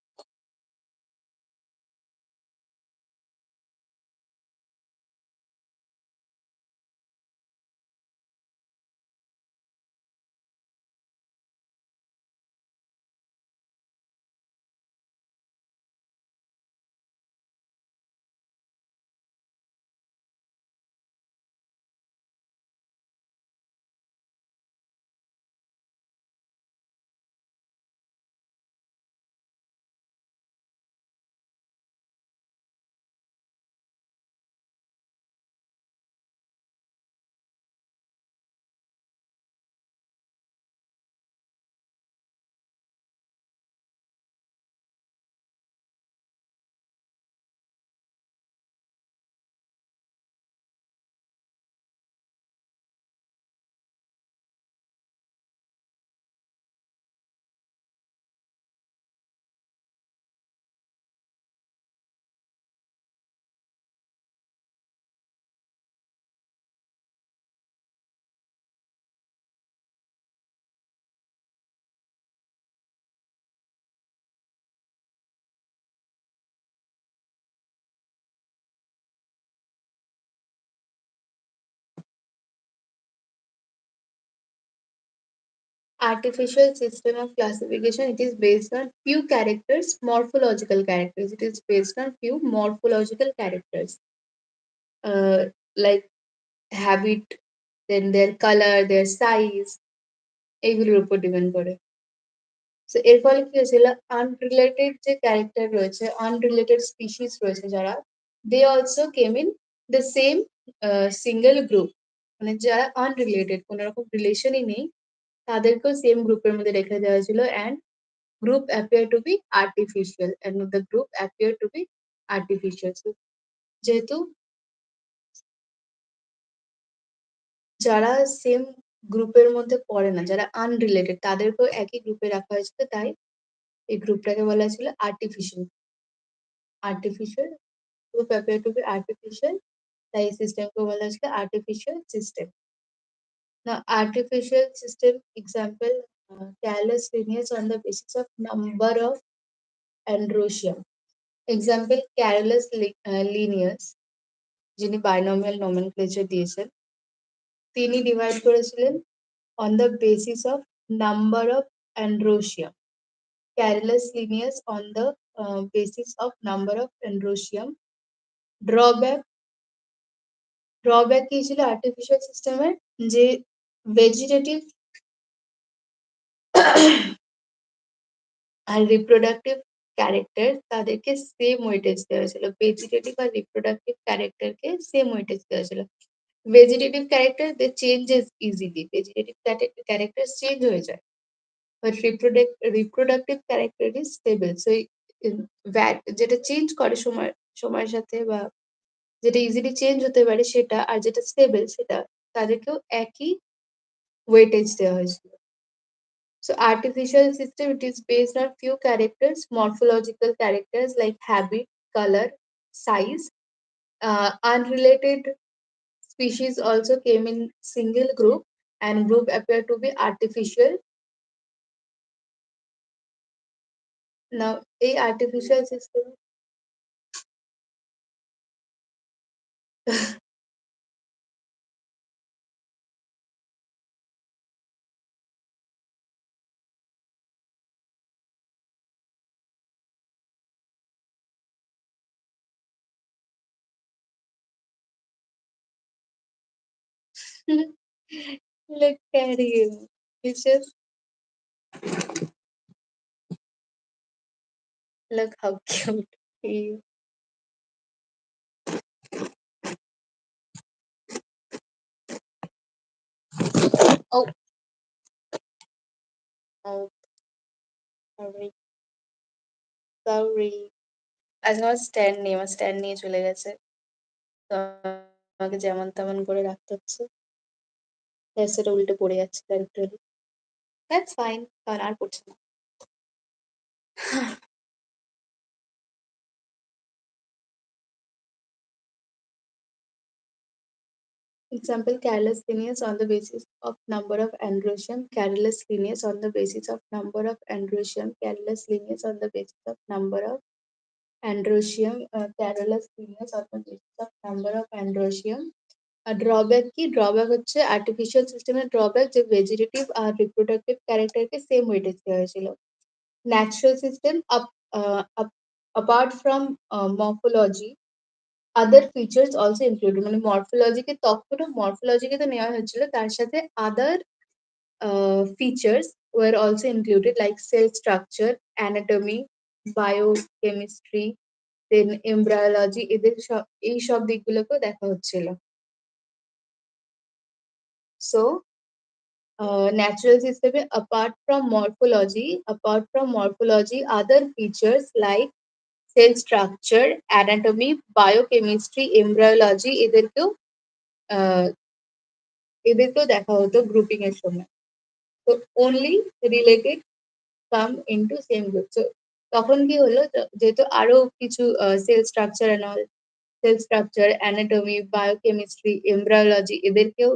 Artificial system of classification, it is based on few characters, morphological characters. It is based on few morphological characters, uh, like habit, then their color, their size, এগুলোর উপর ডিপেন্ড করে। সো এর ফলে কি হয়েছিল, আনরিলেটেড যে ক্যারেক্টার রয়েছে, unrelated species রয়েছে যারা, they also came in the same single group, মানে যারা আনরিলেটেড, কোনো রকম রিলেশনই নেই, তাদেরকেও সেম গ্রুপের মধ্যে রেখে দেওয়া হয়েছিল। And group appear to be artificial and the group appear to be artificial. So যেহেতু যারা সেম গ্রুপের মধ্যে পড়ে না, যারা আনরিলেটেড, তাদেরকেও একই গ্রুপে রাখা হয়েছিল, তাই এই গ্রুপটাকে বলা হয়েছিল artificial. Artificial group appear to be artificial, তাই এই সিস্টেমকে বলা হয়েছিল আর্টিফিশিয়াল সিস্টেম। না, artificial system example, careless lineage on the basis of number of androsia. Example, careless lineage যিনি বাইনোমিয়াল নোমেনক্লেচার দিয়েছেন, তিনি ডিভাইড করেছিলেন on the basis of number of androecium. Carolus Linnaeus on the basis of number of androecium. Drawback, drawback কি ছিল artificial সিস্টেমের, যে vegetative আর reproductive character, তাদেরকে সেম ওয়েটেজ দেওয়া হয়েছিল। ভেজিটেটিভ আর রিপ্রোডাক্টিভ ক্যারেক্টারকে সেম ওয়েটেজ দেওয়া হয়েছিল। Vegetative character they changes easily, vegetative character change হয়ে যায়, but reproductive character is stable. So যেটা চেঞ্জ করে সময়ের সাথে, বা যেটা ইজিলি চেঞ্জ হতে পারে সেটা, আর যেটা স্টেবল সেটা, তাদেরকেও একই ওয়েটেজ দেওয়া হয়েছিল। So artificial system, it is based on few characters, morphological characters like habit, color, size. Unrelated species also came in single group, and group appear to be artificial. Now, a artificial system. Look at you. It's just look how cute he is. Oh, oh, sorry, sorry. আজ আমার stand নেই, আমার stand নিয়ে চলে গেছে। তো আমাকে যেমন তেমন করে রাখতে হচ্ছে। সেটা উল্টে পড়ে যাচ্ছে লিটারালি। দ্যাটস ফাইন, কারণ আর পড়ছে না। Example, careless lineage on the basis of number of androecium, careless lineage on the basis of number of androecium, careless lineage on the basis of number of androecium, careless lineage on the basis of number of androecium. আর drawback কি, drawback হচ্ছে artificial সিস্টেমের drawback, যে vegetative আর reproductive ক্যারেক্টারকে same weightage দেওয়া হয়েছিল। Natural system, apart from morphology, other features also included, মানে মরফোলজিকে, তখনও মরফোলজিকে তো নেওয়া হয়েছিল, তার সাথে other features were also included, like cell structure, anatomy, biochemistry, then embryology, এদের সব, এই সব দিকগুলোকেও দেখা হচ্ছিল। So natural system, apart from morphology, other features like cell structure, anatomy, biochemistry, embryology, ah এদেরকেও দেখা হতো গ্রুপিং এর সময়। তো only related come into same group. So তখন কি হলো, যেহেতু আরো কিছু cell structure and all, cell structure, anatomy, biochemistry, embryology, এদেরকেও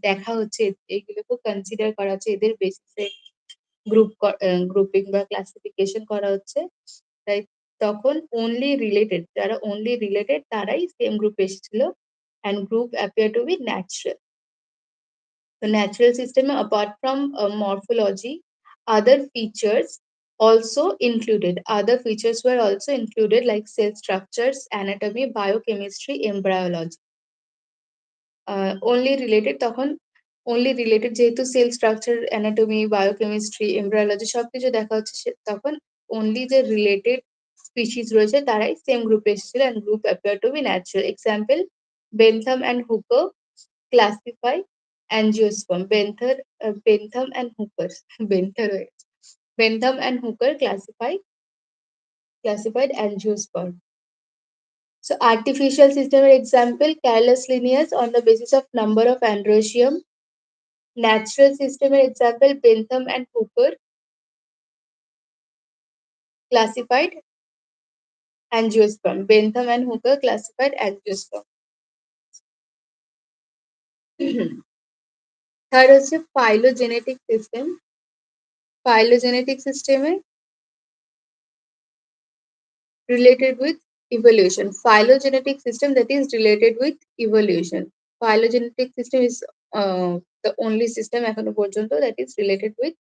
দেখা হচ্ছে, এগুলোকেও কনসিডার করা হচ্ছে, এদের বেসিসে গ্রুপিং বা ক্লাসিফিকেশন করা হচ্ছে। তাই তখন অনলি রিলেটেড, যারা অনলি রিলেটেড তারাই সেম গ্রুপে এসেছিল, and group appear to be natural. The natural system, apart from morphology, other features also included. Other features were also included like cell structures, anatomy, biochemistry, embryology. Only related তখন only related যেহেতু sell structure anatomy biochemistry embryology সবকিছু দেখা হচ্ছে তখন only যে related species রয়েছে তারাই same গ্রুপে এসেছিল and group appear to be natural. Example, Bentham and Hooker classify angiosperm. Bentham and Hooker Bentham Bentham and Hooker classified angiosperm. So artificial system example, Carolus Linnaeus on the basis of number of androecium. Natural system example, Bentham and Hooker classified angiosperm. Bentham and Hooker classified angiosperm. Third হচ্ছে phylogenetic system. Phylogenetic system related with evolution. Phylogenetic system that is related with evolution. Phylogenetic system is the only system এখনো পর্যন্ত that is related with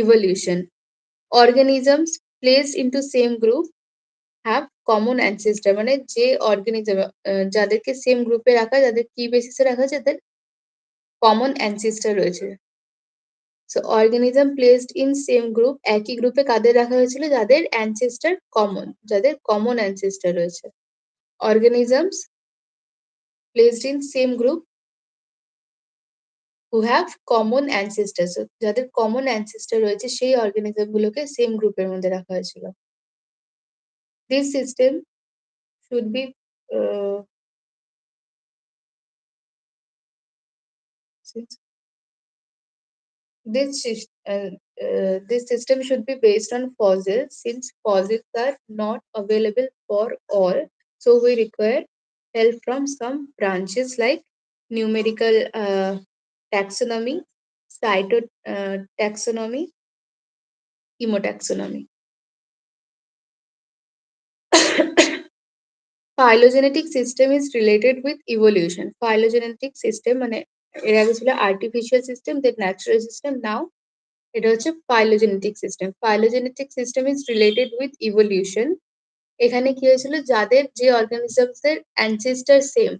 evolution. Organisms placed into same group have common ancestor. মানে যে organism যাদেরকে same গ্রুপে রাখা যাদের কি বেসিসে রাখা আছে তাদের কমন অ্যানসেস্টর রয়েছে। So organism placed in same group, একই গ্রুপে কাদের রাখা হয়েছিল যাদের অ্যানসেস্টর কমন, যাদের কমন অ্যানসেস্টর রয়েছে। Organisms placed in same group who have common ancestors, যাদের কমন অ্যানসেস্টর রয়েছে সেই অর্গানিজম গুলোকে সেম গ্রুপের মধ্যে রাখা হয়েছিল। This system should be this system should be based on fossils since fossils are not available for all. So we require help from some branches like numerical taxonomy, cytotaxonomy, chemotaxonomy. Phylogenetic system is related with evolution. Phylogenetic system মানে এর আগে ছিল artificial system, then natural system, now এটা হচ্ছে phylogenetic system. Phylogenetic system is related with evolution. এখানে কি হয়েছিল যাদের যে organisms এর ancestor same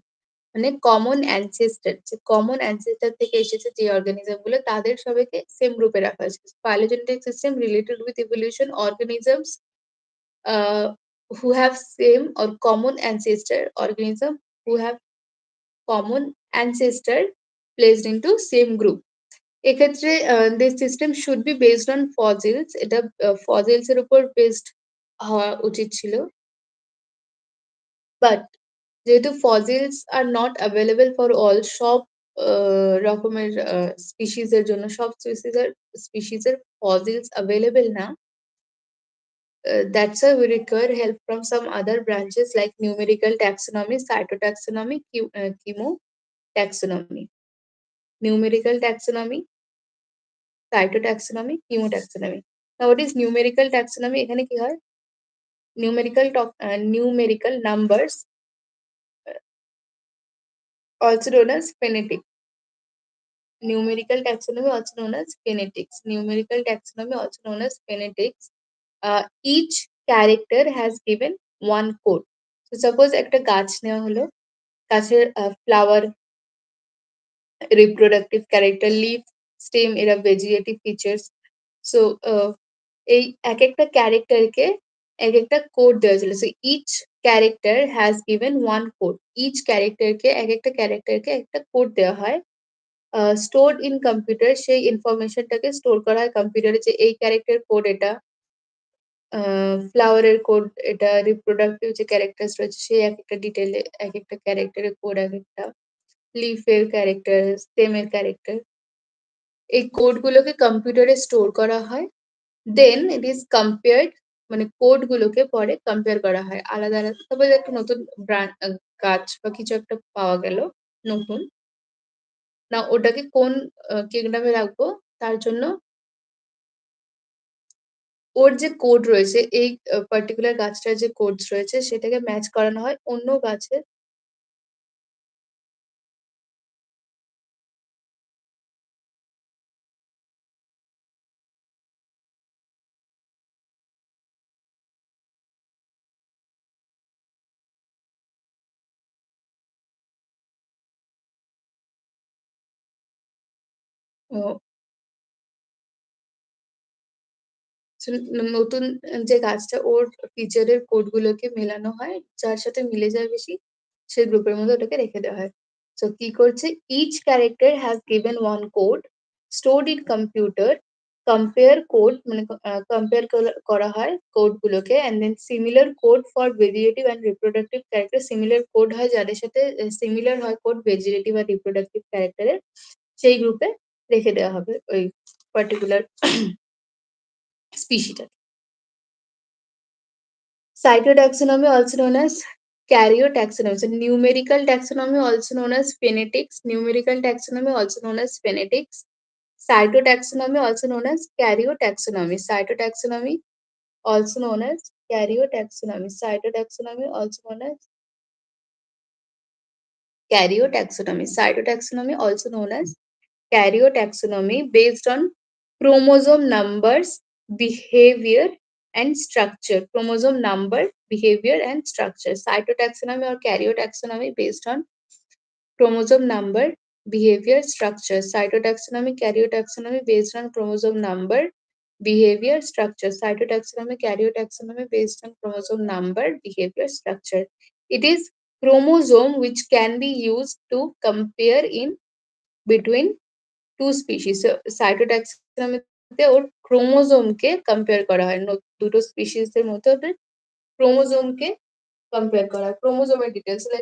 মানে কমন অ্যানসেস্টর, যে কমন অ্যানসেস্টর থেকে এসেছে যে অর্গানিজম গুলো তাদের সবাইকে সেম গ্রুপে রাখা হয়েছে। Phylogenetic system related with evolution, organisms who have same or common ancestor, organism who have common ancestor placed into same group. এক্ষেত্রে this system should be based on fossils. এটা fossils এর উপর based হওয়া উচিত ছিল, but যেহেতু fossils are not available for all, সব রকমের species এর জন্য সব species এর fossils available না, that's why we require help from some other branches like numerical taxonomy, cytotaxonomy, chemotaxonomy. Numerical taxonomy, cytotaxonomy, chemotaxonomy. Now what is numerical taxonomy? এখানে কি হয়? Numerical numbers, also known as phonetic. Numerical taxonomy also known as phonetics. Numerical taxonomy also known as phonetics. Each character has given one code. So suppose একটা গাছ নেওয়া হলো, গাছের flower, reproductive character, leaf, stem, এরা vegetative features. So এই এক একটা ক্যারেক্টারকে এক একটা কোড দেওয়া ছিল। So each character has given one code. Each ক্যারেক্টারকে এক একটা ক্যারেক্টারকে একটা কোড দেওয়া হয়। স্টোরড ইন কম্পিউটার, সেই ইনফরমেশনটাকে স্টোর করা হয় কম্পিউটারে যে এই ক্যারেক্টার কোড এটা, ফ্লাওয়ারের কোড এটা, রিপ্রোডাক্টিভ যে ক্যারেক্টার্স রয়েছে সেই এক একটা ডিটেলে এক একটা ক্যারেক্টারের কোড, এক একটা লিফের ক্যারেক্টার, স্টেমের ক্যারেক্টার, এই কোড গুলোকে কম্পিউটারে স্টোর করা হয়। দেন ইট ইজ কম্পেয়ার্ড, মানে কোড গুলোকে পরে কম্পেয়ার করা হয় আলাদা আলাদা। সাপোজ একটা নতুন গাছ বা কিছু একটা পাওয়া গেল নতুন, না ওটাকে কোন কিংডমে রাখবো তার জন্য ওর যে কোড রয়েছে, এই পার্টিকুলার গাছটার যে কোডস রয়েছে সেটাকে ম্যাচ করানো হয় অন্য গাছের ও সো নতুন যে গাছটা ওর ফিচারের কোড গুলোকে মেলানো হয়, যার সাথে মিলে যায় বেশি, সেই গ্রুপের মধ্যে ওটাকে রেখে দেওয়া হয়। সো কি করছে? Each character has given one code stored in computer, compare code মানে কম্পেয়ার করা হয় কোড গুলোকে and then similar code for vegetative and reproductive character similar code হয় যাদের সাথে সিমিলার হয় কোড ভেজিটেটিভ আর রিপ্রোডাক্টিভ ক্যারেক্টার এর, সেই গ্রুপে রেখে দেওয়া হবে ওই particular স্পিসিটা। Cytotaxonomy, also known as karyotaxonomy. So numerical taxonomy, also known as phonetics. Numerical taxonomy, also known as phonetics. Cytotaxonomy, also known as karyotaxonomy. Cytotaxonomy, also known as karyotaxonomy. Cytotaxonomy, also known as karyotaxonomy. Cytotaxonomy, also known as karyotaxonomy, based on chromosome numbers, behavior, and structure. Chromosome number, behavior, and structure. Cytotaxonomy or karyotaxonomy based on chromosome number, behavior, structure. Cytotaxonomy, karyotaxonomy based on chromosome number, behavior, structure. Cytotaxonomy, karyotaxonomy based on chromosome number, behavior, structure. It is chromosome which can be used to compare in between two species. সাইটোট্যাক্সনমিতে ওর ক্রোমোজোমকে compare করা হয়। দুটো species এর মধ্যে ওদের ক্রোমোজোমকে compare করা হয়। ক্রোমোজোমের ডিটেইলস লাইক